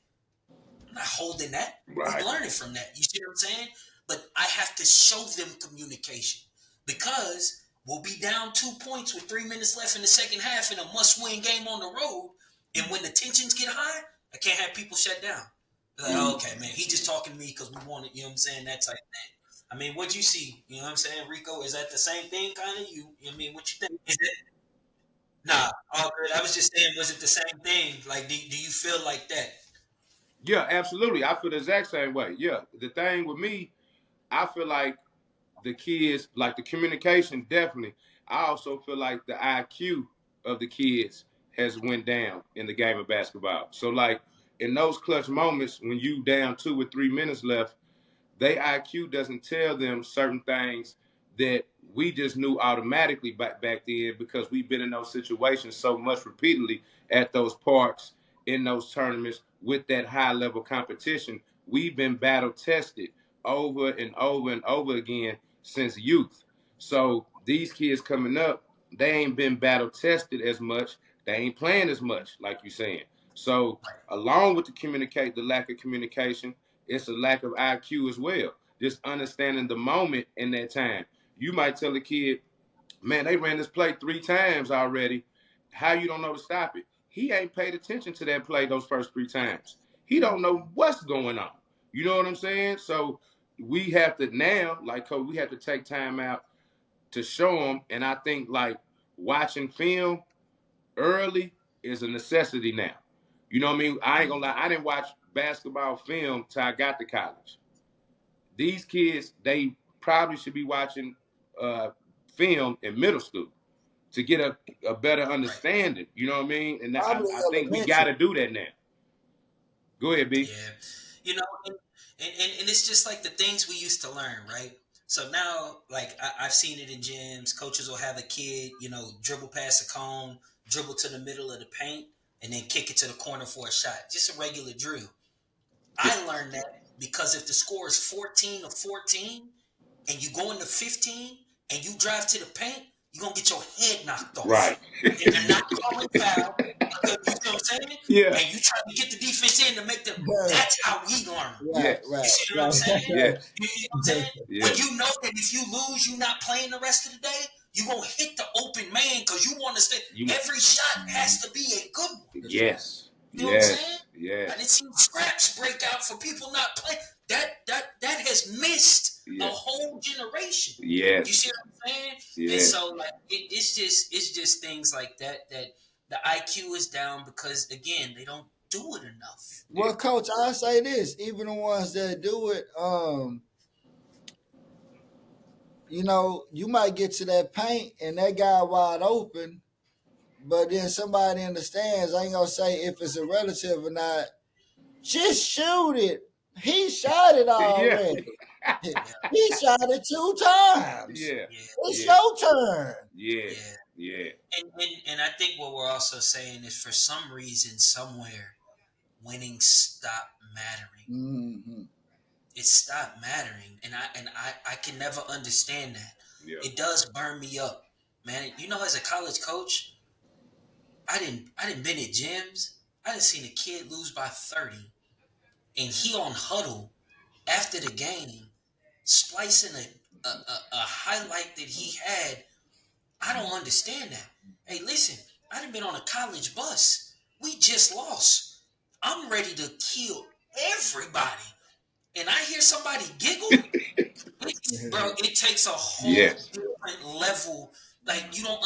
I'm not holding that. We right, learning from that. You see what I'm saying? But I have to show them communication because we'll be down 2 points with 3 minutes left in the second half in a must-win game on the road. And when the tensions get high, I can't have people shut down. They're like, oh, mm, okay, man, he just talking to me because we want it. You know what I'm saying? That type of thing. I mean, what'd you see? You know what I'm saying, Rico? Is that the same thing, kind of? You know what I mean, what you think? Is it? Nah, all good. I was just saying, was it the same thing? Like, do you feel like that? yeah, absolutely. I feel the exact same way. Yeah, the thing with me, I feel like the kids, like the communication, definitely. I also feel like the IQ of the kids has went down in the game of basketball. So like in those clutch moments when you down 2 or 3 minutes left, their IQ doesn't tell them certain things that we just knew automatically back then because we've been in those situations so much repeatedly at those parks, in those tournaments with that high level competition. We've been battle tested over and over and over again since youth. So these kids coming up, they ain't been battle tested as much. They ain't playing as much, like you saying. So along with the lack of communication, it's a lack of IQ as well. Just understanding the moment in that time. You might tell a kid, man, they ran this play 3 times already. How you don't know to stop it? He ain't paid attention to that play those first 3 times. He don't know what's going on. You know what I'm saying? So we have to now, like Coach, we have to take time out to show them. And I think like watching film early is a necessity now. You know what I mean? I ain't gonna lie, I didn't watch basketball film till I got to college. These kids, they probably should be watching film in middle school to get a better understanding. You know what I mean? And I think we got to do that now. Go ahead, B. Yeah, you know, and it's just like the things we used to learn, right? So now, like I've seen it in gyms. Coaches will have a kid, dribble past the cone, dribble to the middle of the paint, and then kick it to the corner for a shot. Just a regular drill. I learned that because if the score is 14-14 and you go into 15 and you drive to the paint, you're going to get your head knocked off. Right. And they're not calling foul. You know what I'm saying? Yeah. And you try to get the defense in to make them. That's how we learn. Right, Yeah. right. You see what I'm saying? Yeah. You know what I'm saying? Yeah. When you know that if you lose, you're not playing the rest of the day, you're going to hit the open man because you want to stay. Every shot has to be a good one. Yes. You know what I'm saying? Yes. I didn't see scraps break out for people not playing. That has missed a whole generation. Yes. You see what I'm saying? Yes. And so like it's just things like that the IQ is down because again they don't do it enough. Well, Coach, I say this: even the ones that do it, you might get to that paint and that guy wide open, but then somebody in the stands, I ain't gonna say if it's a relative or not, just shoot it. He shot it already. He shot it 2 times. Yeah. It's your turn. Yeah. And I think what we're also saying is for some reason, somewhere, winning stopped mattering. Mm-hmm. It stopped mattering. And I can never understand that. Yeah. It does burn me up. Man, as a college coach, I didn't been at gyms. I didn't seen a kid lose by 30. And he on huddle after the game, splicing a highlight that he had. I don't understand that. Hey, listen, I done been on a college bus. We just lost. I'm ready to kill everybody. And I hear somebody giggle. Bro, it takes a whole different level. Like, you don't,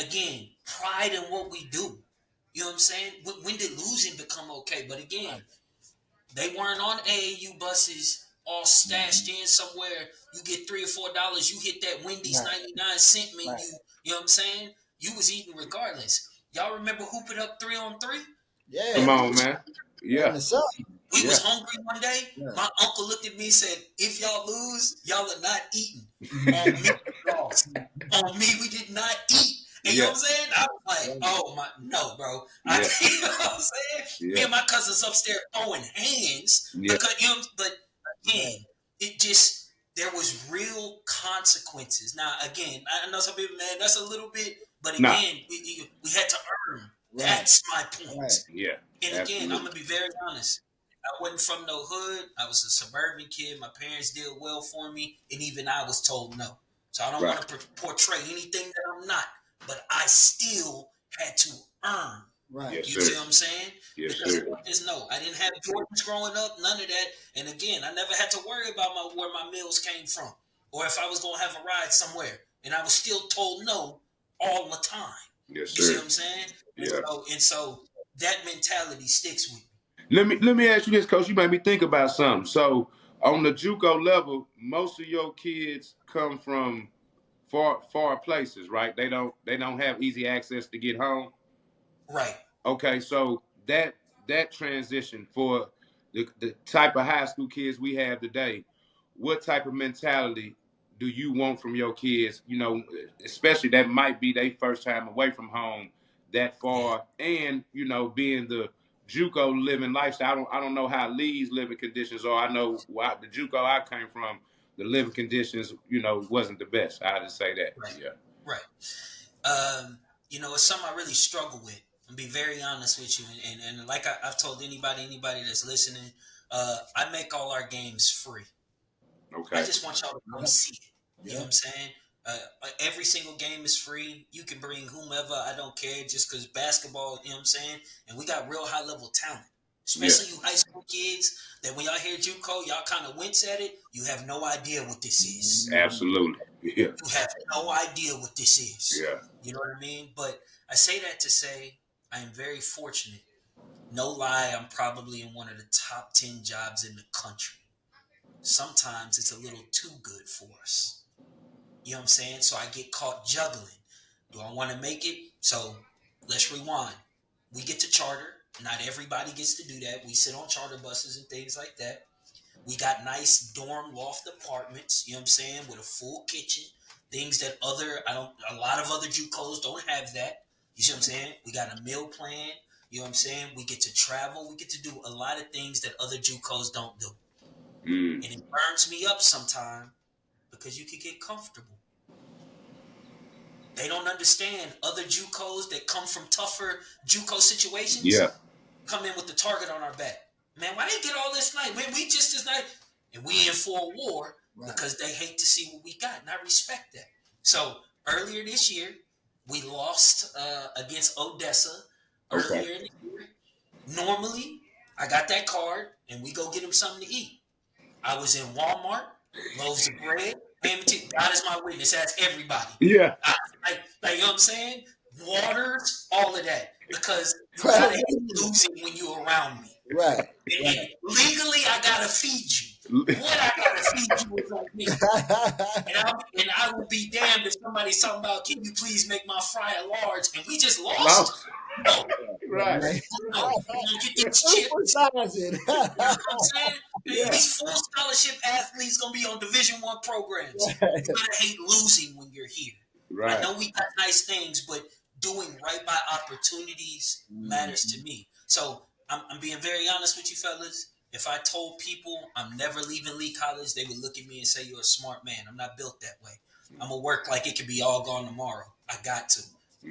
again, pride in what we do. You know what I'm saying? When did losing become okay? But again, they weren't on AAU buses all stashed in somewhere. You get $3 or $4. You hit that Wendy's 99-cent menu. You know what I'm saying? You was eating regardless. Y'all remember hooping up 3-on-3? Yeah. Come on, man. Yeah. We was hungry one day. Yeah. My uncle looked at me and said, if y'all lose, y'all are not eating. On me, we lost. On me, we did not eat. And you know what I'm saying? I was like, oh, no, bro. You know what I'm saying? Me and my cousins upstairs throwing hands. Because, but again, there was real consequences. Now, again, I know some people, man, that's a little bit, but again, we had to earn. Right. That's my point. Right. Yeah. And again, I'm going to be very honest. I wasn't from no hood. I was a suburban kid. My parents did well for me. And even I was told no. So I don't want to portray anything that I'm not. But I still had to earn. Right. Yes, you see what I'm saying? Yes, because sir. Just no, I didn't have Jordans growing up, none of that. And again, I never had to worry about where my meals came from or if I was going to have a ride somewhere. And I was still told no all the time. Yes, you sir. See what I'm saying? Yeah. And so that mentality sticks with me. Let me ask you this, Coach. You made me think about something. So on the JUCO level, most of your kids come from far places, right? They don't have easy access to get home. Right. Okay, so that transition for the type of high school kids we have today, what type of mentality do you want from your kids? Especially that might be their first time away from home that far, and being the JUCO living lifestyle. I don't know how Lee's living conditions are. I know why the JUCO I came from, the living conditions, wasn't the best. I just say that. Right. Yeah. Right. It's something I really struggle with. I'll be very honest with you. And like I've told anybody that's listening, I make all our games free. Okay. I just want y'all to come see it. You Yeah. know what I'm saying? Every single game is free. You can bring whomever. I don't care. Just because basketball, you know what I'm saying? And we got real high level talent. Especially you high school kids that when y'all hear JUCO, y'all kind of wince at it. You have no idea what this is. Absolutely. Yeah. You have no idea what this is. Yeah. You know what I mean? But I say that to say I am very fortunate. No lie, I'm probably in one of the top 10 jobs in the country. Sometimes it's a little too good for us. You know what I'm saying? So I get caught juggling. Do I want to make it? So let's rewind. We get to charter. Not everybody gets to do that. We sit on charter buses and things like that. We got nice dorm loft apartments, you know what I'm saying, with a full kitchen. Things that a lot of other JUCOs don't have that. You see what I'm saying? We got a meal plan, you know what I'm saying? We get to travel. We get to do a lot of things that other JUCOs don't do. And it burns me up sometimes because you can get comfortable. They don't understand other JUCOs that come from tougher JUCO situations. Yeah. Come in with the target on our back. Man, why they get all this night? Man, we just as night. And we in for a war because they hate to see what we got. And I respect that. So earlier this year, we lost against Odessa earlier in the year. Normally, I got that card and we go get them something to eat. I was in Walmart, loaves of bread. God is my witness. Ask everybody. Yeah. You know what I'm saying? Waters, all of that. Because you gotta hate losing when you're around me. Right. And legally, I gotta feed you. What I gotta feed you is on me. And I will be damned if somebody's talking about, can you please make my fry a large? And we just lost. No. Right. No. Get these chips. You know what I'm saying? These full scholarship athletes gonna be on Division I programs. You gotta hate losing when you're here. Right. I know we got nice things, but doing right by opportunities matters to me. So I'm being very honest with you fellas. If I told people I'm never leaving Lee College, they would look at me and say, you're a smart man. I'm not built that way. I'm going to work like it could be all gone tomorrow. I got to.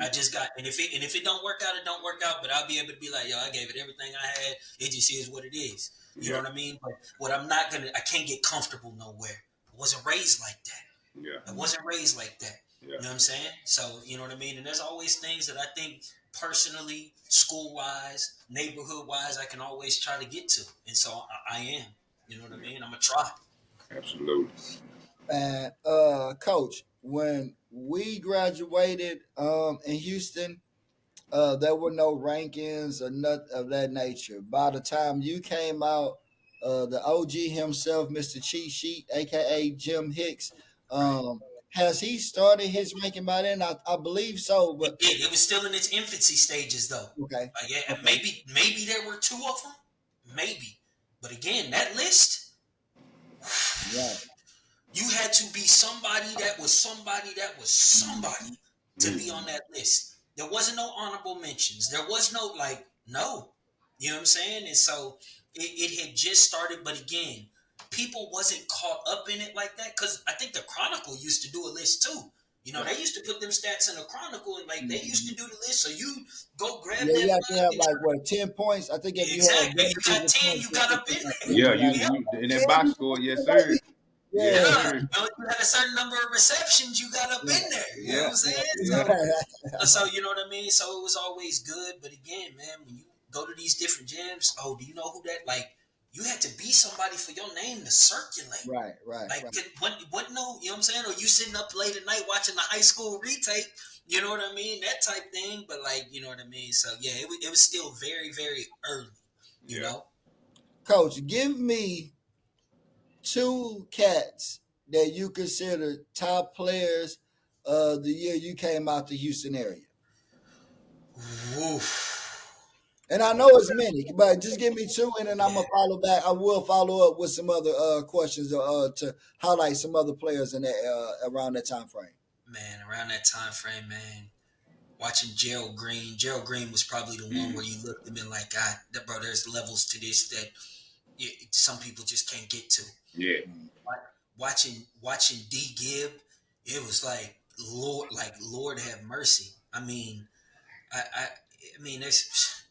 I just got, and if it don't work out, it don't work out, but I'll be able to be like, yo, I gave it everything I had. It just is what it is. You know what I mean? But what I can't get comfortable nowhere. I wasn't raised like that. Yeah. I wasn't raised like that. Yeah. You know what I'm saying? So, you know what I mean? And there's always things that I think personally, school-wise, neighborhood-wise, I can always try to get to. And so I am. You know what I mean? I'm going to try. Absolutely. And Coach, when we graduated in Houston, there were no rankings or nothing of that nature. By the time you came out, the OG himself, Mr. Cheat Sheet, aka Jim Hicks, has he started his ranking by then? I believe so, but it was still in its infancy stages, though. Okay. Maybe there were two of them, maybe. But again, that list, right. You had to be somebody that was somebody to be on that list. There wasn't no honorable mentions. There was no no. You know what I'm saying? And so it had just started, but again, people wasn't caught up in it like that because I think the Chronicle used to do a list too. You know, they used to put them stats in the Chronicle and they used to do the list. So you go grab that. You have to have 10 points. I think if you got 10, you got up in there. Yeah, you in that box score, yes, sir. Yeah. You had a certain number of receptions, you got up in there. You know what I'm saying? So you know what I mean? So it was always good. But again, man, when you go to these different gyms, do you know who that you had to be somebody for your name to circulate. Right. What no, you know what I'm saying? Or you sitting up late at night watching the high school retake, you know what I mean? That type thing. But you know what I mean? So yeah, it was still very, very early, you know? Coach, give me 2 cats that you consider top players the year you came out the Houston area. Oof. And I know it's many, but just give me 2, and then I'm gonna follow back. I will follow up with some other questions to highlight some other players in that around that time frame. Man, around that time frame, man. watching Gerald Green. Gerald Green was probably the one where you looked at him and like, God, that bro, there's levels to this that some people just can't get to. Yeah. Watching D Gibb, it was like Lord have mercy. I mean, I mean, there's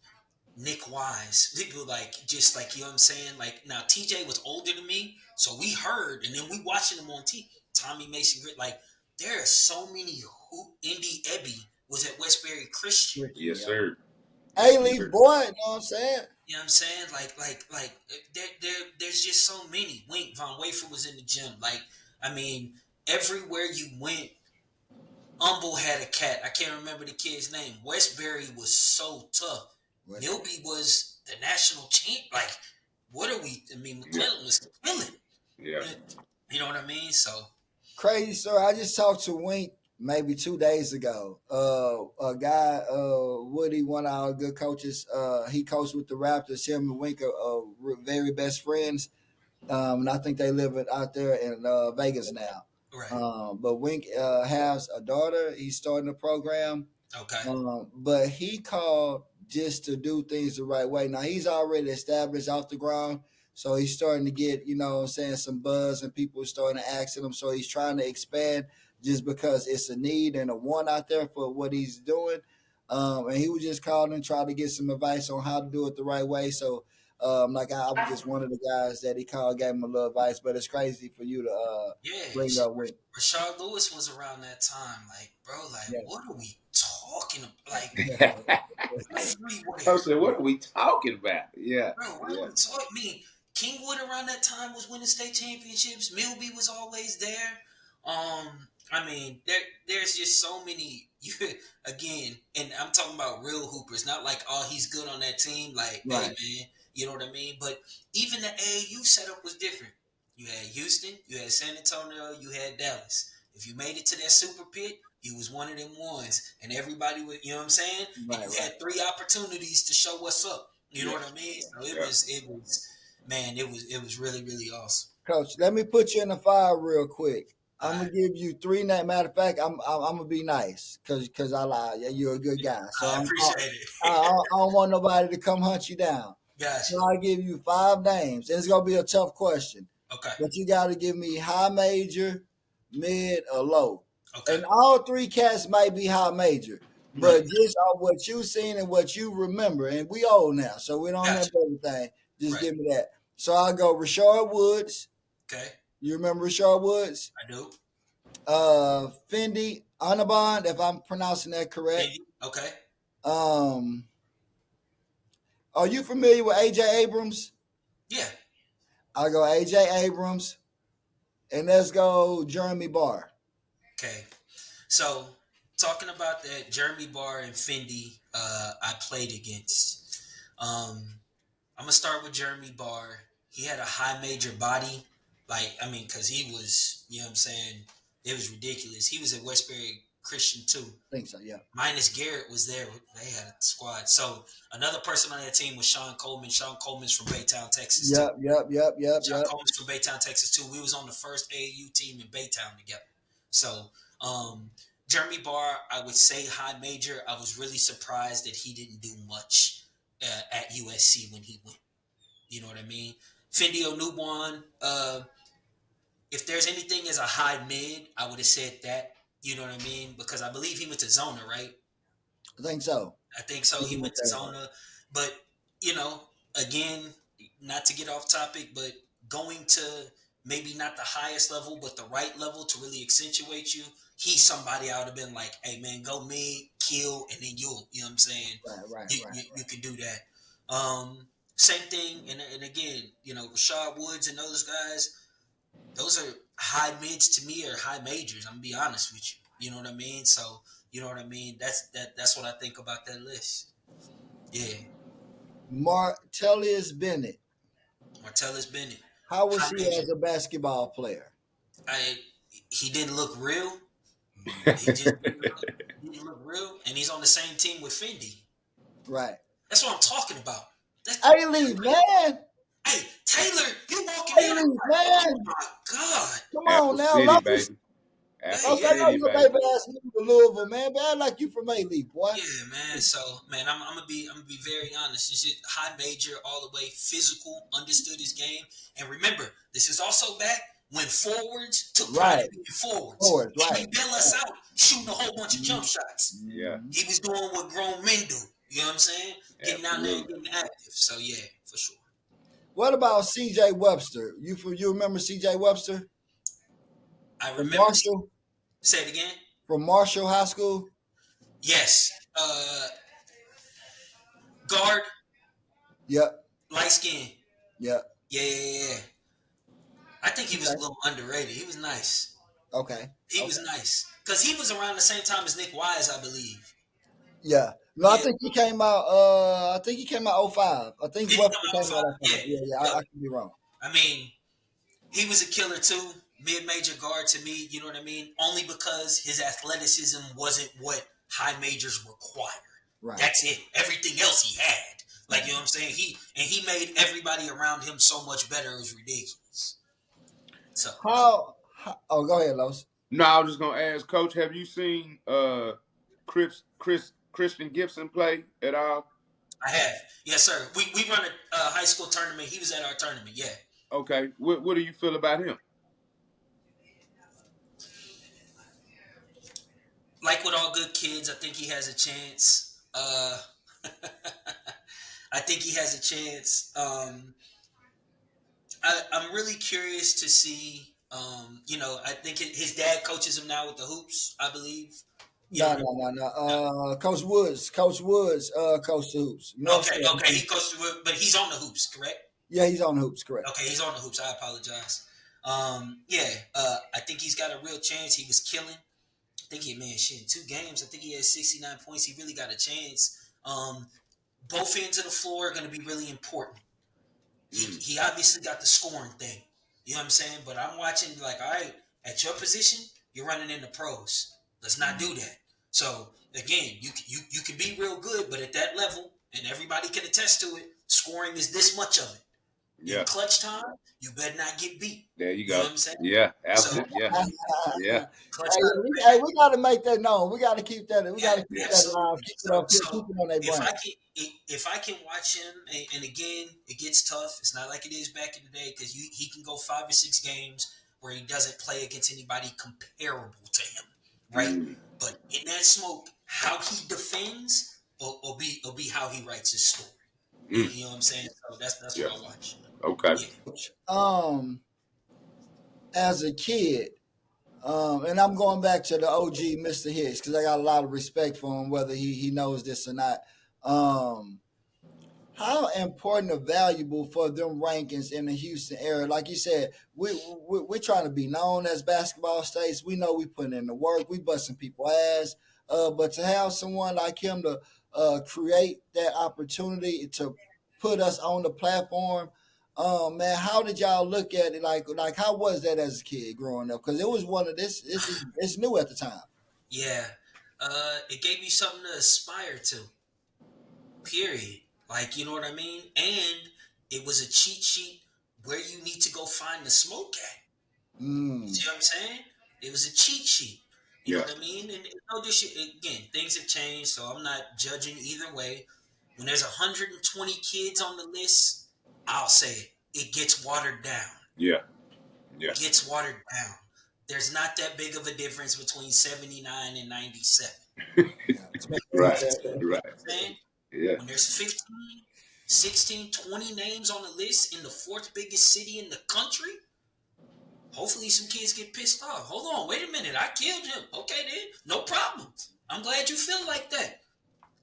Nick Wise. People like just like you know what I'm saying. Like now, TJ was older than me, so we heard, and then we watching him on TV. Tommy Mason Grit. Like there are so many who Indy Ebby was at Westbury Christian. Yes, sir. A-Leaf boy, you know what I'm saying? You know what I'm saying? Like there's just so many. Wink Von Wafer was in the gym. Like I mean, everywhere you went, Humble had a cat. I can't remember the kid's name. Westbury was so tough. Milby was the national champ. Like, what are we? I mean, McClellan was killing. Yeah. You know what I mean? So crazy story. I just talked to Wink maybe 2 days ago. A guy, Woody, one of our good coaches. He coached with the Raptors. Him and Wink are very best friends. And I think they live out there in Vegas now. right. But Wink has a daughter. He's starting a program. Okay. But he called just to do things the right way. Now he's already established off the ground, so he's starting to get, you know what I'm saying, some buzz and people are starting to ask him. So he's trying to expand just because it's a need and a want out there for what he's doing. And he was just calling and trying to get some advice on how to do it the right way. So like I was just one of the guys that he called, gave him a little advice, but it's crazy for you to bring up with. Rashard Lewis was around that time. Like, bro, like, what are we talking about? Like, I said, what are we talking about? Yeah. Bro, what are we talking? I mean, Kingwood around that time was winning state championships. Milby was always there. I mean, there's just so many. Again, and I'm talking about real hoopers, not like, oh, he's good on that team. Like, Right. hey, man, you know what I mean? But even the AAU setup was different. You had Houston, you had San Antonio, you had Dallas. If you made it to that super pit, you was one of them ones, and everybody would, you know what I'm saying? Right, and you had 3 opportunities to show what's up. You know what I mean? So it was, man, it was really, really awesome. Coach, let me put you in the fire real quick. I'm gonna give you 3 names. Matter of fact, I'm gonna be nice because I lie. Yeah, you're a good guy. So I appreciate it. I don't want nobody to come hunt you down. Gotcha. So I'll give you 5 names. And it's gonna be a tough question. Okay. But you got to give me high major, mid, or low. Okay. And all 3 cats might be high major, but just on what you seen and what you remember. And we old now, so we don't remember everything. Just give me that. So I'll go Rashard Woods. Okay. You remember Rashard Woods? I do. Fendi Anabond, if I'm pronouncing that correct. Fendi. Okay. Are you familiar with AJ Abrams? Yeah. I'll go AJ Abrams, and let's go Jeremy Barr. Okay. So talking about that, Jeremy Barr and Fendi, I played against. I'm gonna start with Jeremy Barr. He had a high major body. Like, I mean, because he was, you know what I'm saying? It was ridiculous. He was at Westbury Christian too. I think so, yeah. Minus Garrett was there. They had a squad. So another person on that team was Sean Coleman. Sean Coleman's from Baytown, Texas. Yep. Sean Coleman's from Baytown, Texas too. We was on the first AAU team in Baytown together. So Jeremy Barr, I would say high major. I was really surprised that he didn't do much at USC when he went. You know what I mean? Fendi Onubwan, if there's anything as a high mid, I would have said that. You know what I mean? Because I believe he went to Zona, right? I think so. He went to Zona. But, you know, again, not to get off topic, but going to maybe not the highest level, but the right level to really accentuate you, he's somebody I would have been like, hey, man, go mid, kill, and then you know what I'm saying? Right. You can do that. Same thing, and again, you know, Rashard Woods and those guys, those are high mids to me or high majors. I'm gonna be honest with you. You know what I mean? So, you know what I mean? That's what I think about that list. Yeah. Martellus Bennett. How was high he major. as a basketball player? He didn't look real. He didn't look real, and he's on the same team with Fendi. Right. That's what I'm talking about. A-Leaf, man. Hey, Taylor, you walking in. A-Leaf, man. Oh my God. Come on Apple now, City, Lopez. baby. Apple Okay, no, City, you a baby. baby ass nigga from Louisville, man. But act like you from A-Leaf, boy. Yeah, man. So, man, I'm gonna be very honest. This is high major, all the way physical, understood his game, and remember, this is also back when forwards took pride Right. in being forwards. Forwards, He right. would bail us out, shooting a whole bunch of jump shots. Yeah, He was doing what grown men do. You know what I'm saying? Getting out there and absolutely. getting active. So, yeah, for sure. What about C.J. Webster? You remember C.J. Webster I from remember. Marshall? Say it again. From Marshall High School? Yes. Guard, Yep. light skin. Yep. Yeah. I think he was a Okay. little underrated. He was nice. Okay. He was nice because he was around the same time as Nick Wise, I believe. Yeah. No, I Yeah. think he came out. I think he came out 05. I think Did he Webster come came out out 05. five? Yeah. Yeah. I could be wrong. I mean, he was a killer too. Mid-major guard to me, you know what I mean? Only because his athleticism wasn't what high majors required. Right. That's it. Everything else he had. Like, you know what I'm saying? He made everybody around him so much better. It was ridiculous. So How oh, go ahead, Los. No, I was just gonna ask, Coach, have you seen Christian Gibson play at all? I have. Yes, sir. We run a high school tournament. He was at our tournament. Yeah. Okay. What do you feel about him? Like with all good kids, I think he has a chance. I think he has a chance. I'm really curious to see. I think his dad coaches him now with the hoops, I believe. You know, No. Coach Woods coached the hoops. Okay. He coached, but he's on the hoops, correct? Yeah, he's on the hoops, correct. Okay, he's on the hoops. I apologize. I think he's got a real chance. He was killing. I think in 2 games. I think he had 69 points. He really got a chance. Both ends of the floor are going to be really important. He obviously got the scoring thing. You know what I'm saying? But I'm watching like, all right, at your position, you're running in the pros. Let's not do that. So again, you can be real good, but at that level, and everybody can attest to it, scoring is this much of it. Yeah. In clutch time, you better not get beat. There you You go. know what I'm saying? Yeah, absolutely. Yeah. Clutch Hey, time. we got to make that known. We got to keep that. We got to keep Yeah, that alive. Keep it up. so Keep it on their brain. if I can watch him, and again, it gets tough. It's not like it is back in the day because he can go 5 or 6 games where he doesn't play against anybody comparable to him, right? But in that smoke, how he defends will be how he writes his story. You know what I'm saying? So that's what I watch. Okay. Yeah. As a kid, and I'm going back to the OG Mr. Hicks because I got a lot of respect for him, whether he knows this or not. How important or valuable for them rankings in the Houston area? Like you said, we're trying to be known as basketball states. We know we putting in the work. We busting people ass. But to have someone like him to create that opportunity to put us on the platform, man, how did y'all look at it? Like how was that as a kid growing up? Because it was one of it's new at the time. Yeah. It gave you something to aspire to. Period. Like, you know what I mean? And it was a cheat sheet where you need to go find the smoke at. You see what I'm saying? It was a cheat sheet. You know what I mean? And again, things have changed, so I'm not judging either way. When there's 120 kids on the list, I'll say it gets watered down. Yeah. It gets watered down. There's not that big of a difference between 79 and 97. Right. Yeah. When there's 15, 16, 20 names on the list in the 4th biggest city in the country, hopefully some kids get pissed off. Hold on, wait a minute. I killed him. Okay, then. No problem. I'm glad you feel like that.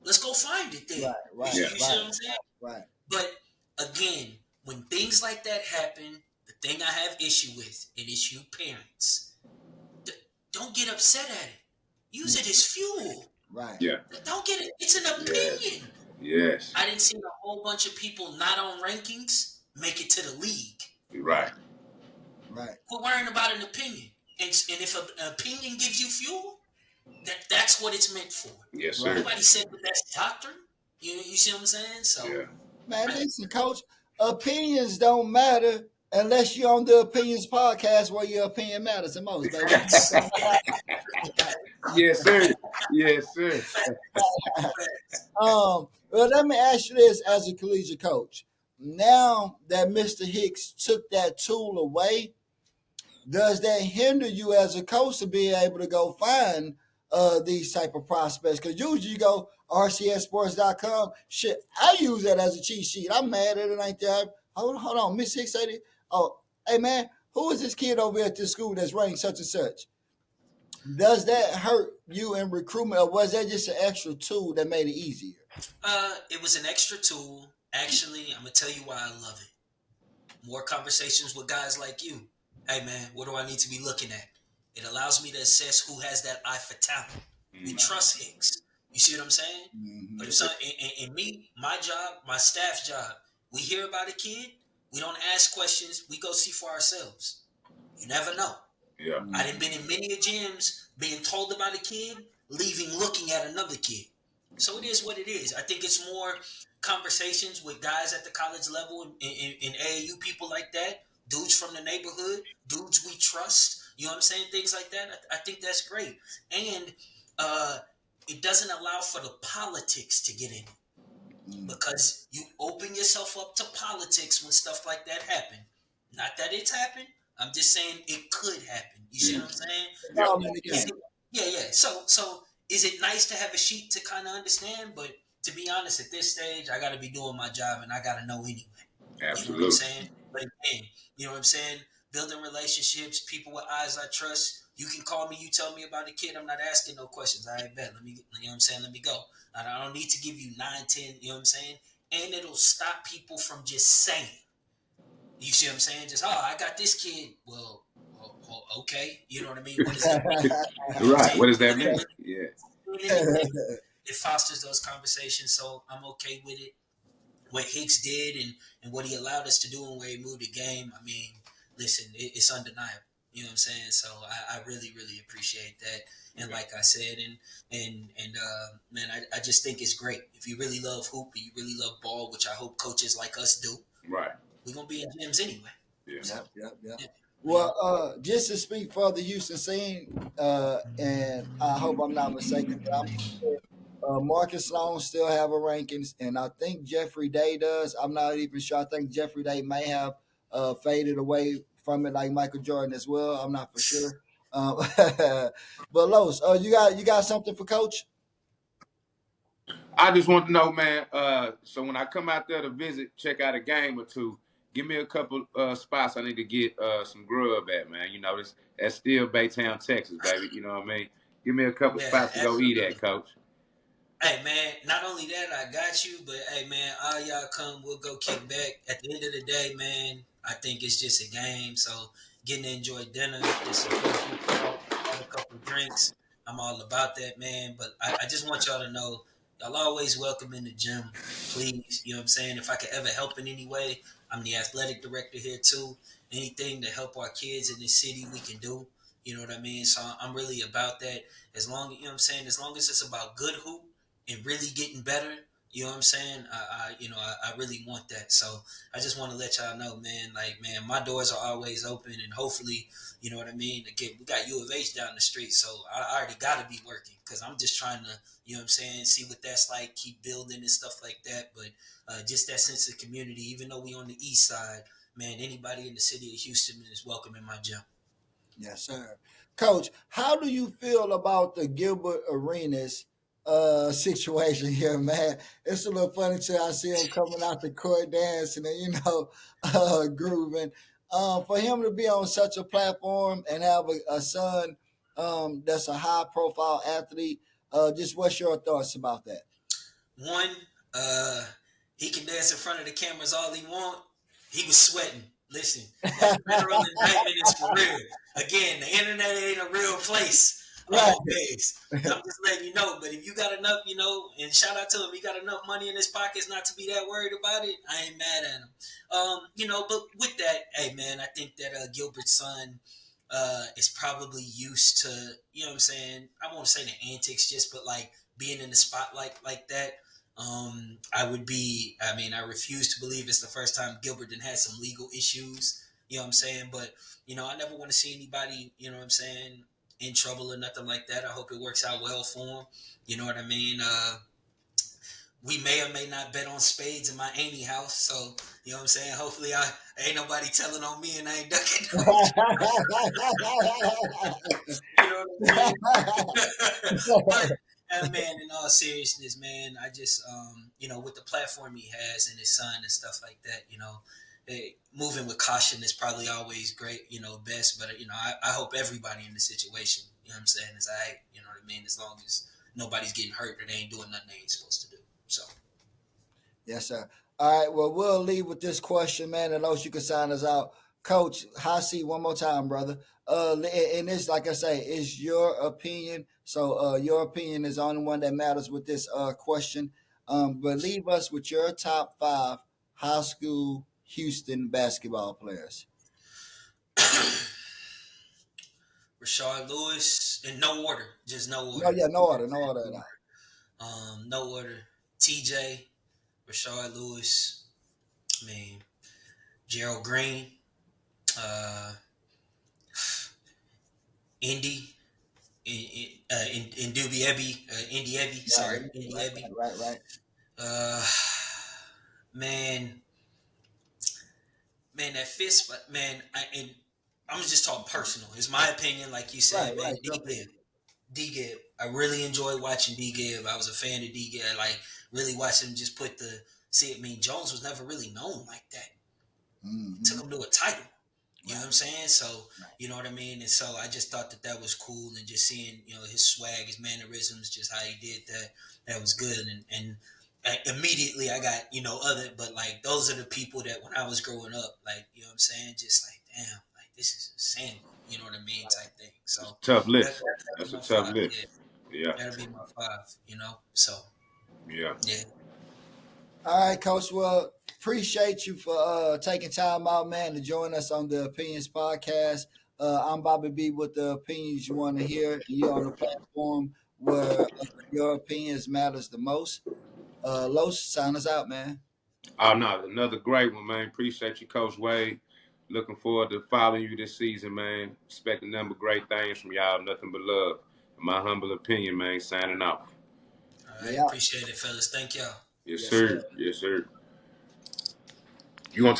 Let's go find it then. Right. You see what I'm saying? Right. But again, when things like that happen, the thing I have issue with, and it's you parents, don't get upset at it. Use it as fuel. Right. Yeah. Don't get it. It's an opinion. Yes. I didn't see a whole bunch of people not on rankings make it to the league. Right. We're worrying about an opinion. And if an opinion gives you fuel, that's what it's meant for. Yes, sir. Nobody said that that's doctrine. You see what I'm saying? So, man, listen, Coach, opinions don't matter Unless you're on the Opinions podcast where your opinion matters the most, baby. Yes, sir. Yes, sir. Well, let me ask you this as a collegiate coach. Now that Mr. Hicks took that tool away, does that hinder you as a coach to be able to go find these type of prospects? Because usually you go rcsports.com. Shit, I use that as a cheat sheet. I'm mad at it ain't there. Hold on, Miss Hicks said it. Oh, hey man, who is this kid over at this school that's ranked such and such? Does that hurt you in recruitment, or was that just an extra tool that made it easier? It was an extra tool. Actually, I'm gonna tell you why I love it. More conversations with guys like you. Hey man, what do I need to be looking at? It allows me to assess who has that eye for talent. We trust Hicks. You see what I'm saying? Mm-hmm. But if in me, my job, my staff's job, we hear about a kid, we don't ask questions, we go see for ourselves. You never know. Yeah. I done been in many gyms being told about a kid, leaving looking at another kid. So it is what it is. I think it's more conversations with guys at the college level in AAU, people like that, dudes from the neighborhood, dudes we trust. You know what I'm saying? Things like that. I think that's great. And it doesn't allow for the politics to get in because you open yourself up to politics when stuff like that happen. Not that it's happened. I'm just saying it could happen. You see what I'm saying? Yeah. So is it nice to have a sheet to kind of understand? But to be honest, at this stage, I got to be doing my job and I got to know anyway. Absolutely. You know what I'm saying? But again, you know what I'm saying? Building relationships, people with eyes I trust. You can call me, you tell me about a kid. I'm not asking no questions. I bet. Let me, you know what I'm saying? Let me go. I don't need to give you 9, 10, you know what I'm saying? And it'll stop people from just saying. You see what I'm saying? Just, I got this kid. Well, okay. You know what I mean? What does that mean? Right. What does that mean? Yeah. It fosters those conversations, so I'm okay with it. What Hicks did and what he allowed us to do and where he moved the game, I mean, listen, it's undeniable. You know what I'm saying? So I really, really appreciate that. And like I said, man, I just think it's great. If you really love hoop and you really love ball, which I hope coaches like us do, right, we're gonna be in gyms anyway. Yeah. So, Yep. Well, just to speak for the Houston scene, and I hope I'm not mistaken, but I'm sure Marcus Sloan still have a rankings, and I think Jeffrey Day does. I'm not even sure. I think Jeffrey Day may have faded away from it like Michael Jordan as well. I'm not for sure. But Los, you got something for Coach? I just want to know, man. So when I come out there to visit, check out a game or two, give me a couple spots I need to get some grub at, man. You know, that's still Baytown, Texas, baby. You know what I mean? Give me a couple spots to go eat at, Coach. Hey man, not only that, I got you, but hey man, all y'all come, we'll go kick back. At the end of the day, man, I think it's just a game. So getting to enjoy dinner, just have a couple of drinks. I'm all about that, man. But I just want y'all to know, y'all always welcome in the gym. Please, you know what I'm saying? If I could ever help in any way, I'm the athletic director here too. Anything to help our kids in this city, we can do. You know what I mean? So I'm really about that. As long you know what I'm saying, as long as it's about good hoop and really getting better. You know what I'm saying? I really want that. So I just want to let y'all know, man. Like, man, my doors are always open, and hopefully, you know what I mean. Again, we got U of H down the street, so I already got to be working because I'm just trying to, you know what I'm saying, see what that's like, keep building and stuff like that. But just that sense of community, even though we on the east side, man, anybody in the city of Houston is welcome in my gym. Yes, sir. Coach, how do you feel about the Gilbert Arenas situation here, man? It's a little funny till I see him coming out the court dancing and grooving. For him to be on such a platform and have a son that's a high profile athlete, just what's your thoughts about that? One, he can dance in front of the cameras all he want. He was sweating. Listen, that federal indictment is for real. Again, the internet ain't a real place always. I'm just letting you know. But if you got enough, and shout out to him, he got enough money in his pockets not to be that worried about it. I ain't mad at him. But with that, hey man, I think that Gilbert's son is probably used to, you know what I'm saying? I won't say the antics, but like being in the spotlight like that. I refuse to believe it's the first time Gilbert had some legal issues. You know what I'm saying? But, I never want to see anybody, in trouble or nothing like that. I hope it works out well for them. You know what I mean? We may or may not bet on spades in my auntie house. So, you know what I'm saying? Hopefully ain't nobody telling on me and I ain't ducking no. You know what I mean? But man, in all seriousness, man, I just with the platform he has and his son and stuff like that, moving with caution is probably always great, best. But I hope everybody in the situation, what I'm saying, is you know what I mean, as long as nobody's getting hurt or they ain't doing nothing they ain't supposed to do. So. Yes, sir. All right. Well, we'll leave with this question, man. And those you can sign us out. Coach, Hasi, one more time, brother. And this, like I say, is your opinion. So your opinion is the only one that matters with this question. But leave us with your top 5 high school Houston basketball players. Rashard Lewis, in no order, just no order. No, yeah, no order at all. No order. TJ, Rashard Lewis, Gerald Green, Indy, in Duby Ebby, Indy Ebby, sorry, Indy Ebby. Right. Man, that fifth spot, man. I'm just talking personal. It's my opinion, like you said, man. D-Gib. I really enjoyed watching D-Gib. I was a fan of D-Gib. Like, really watching him just Jones was never really known like that. Mm-hmm. Took him to a title. You know what I'm saying? So, you know what I mean? And so I just thought that was cool. And just seeing, his swag, his mannerisms, just how he did that was good. And immediately I got, but like, those are the people that when I was growing up, like, you know what I'm saying? Just like, damn, like, this is insanity. You know what I mean? Type thing. So tough list. That's a tough 5, list. Yeah. That'll be my 5, So. Yeah. All right, Coach. Well, appreciate you for taking time out, man, to join us on the Opinions Podcast. I'm Bobby B with the opinions you want to hear. You're on the platform where your opinions matters the most. Los, sign us out, man. Oh, no, another great one, man. Appreciate you, Coach Wade. Looking forward to following you this season, man. Expecting nothing but great things from y'all. Nothing but love. In my humble opinion, man, signing off. All right, appreciate it, fellas. Thank y'all. Yes, sir. Yes, sir. You gonna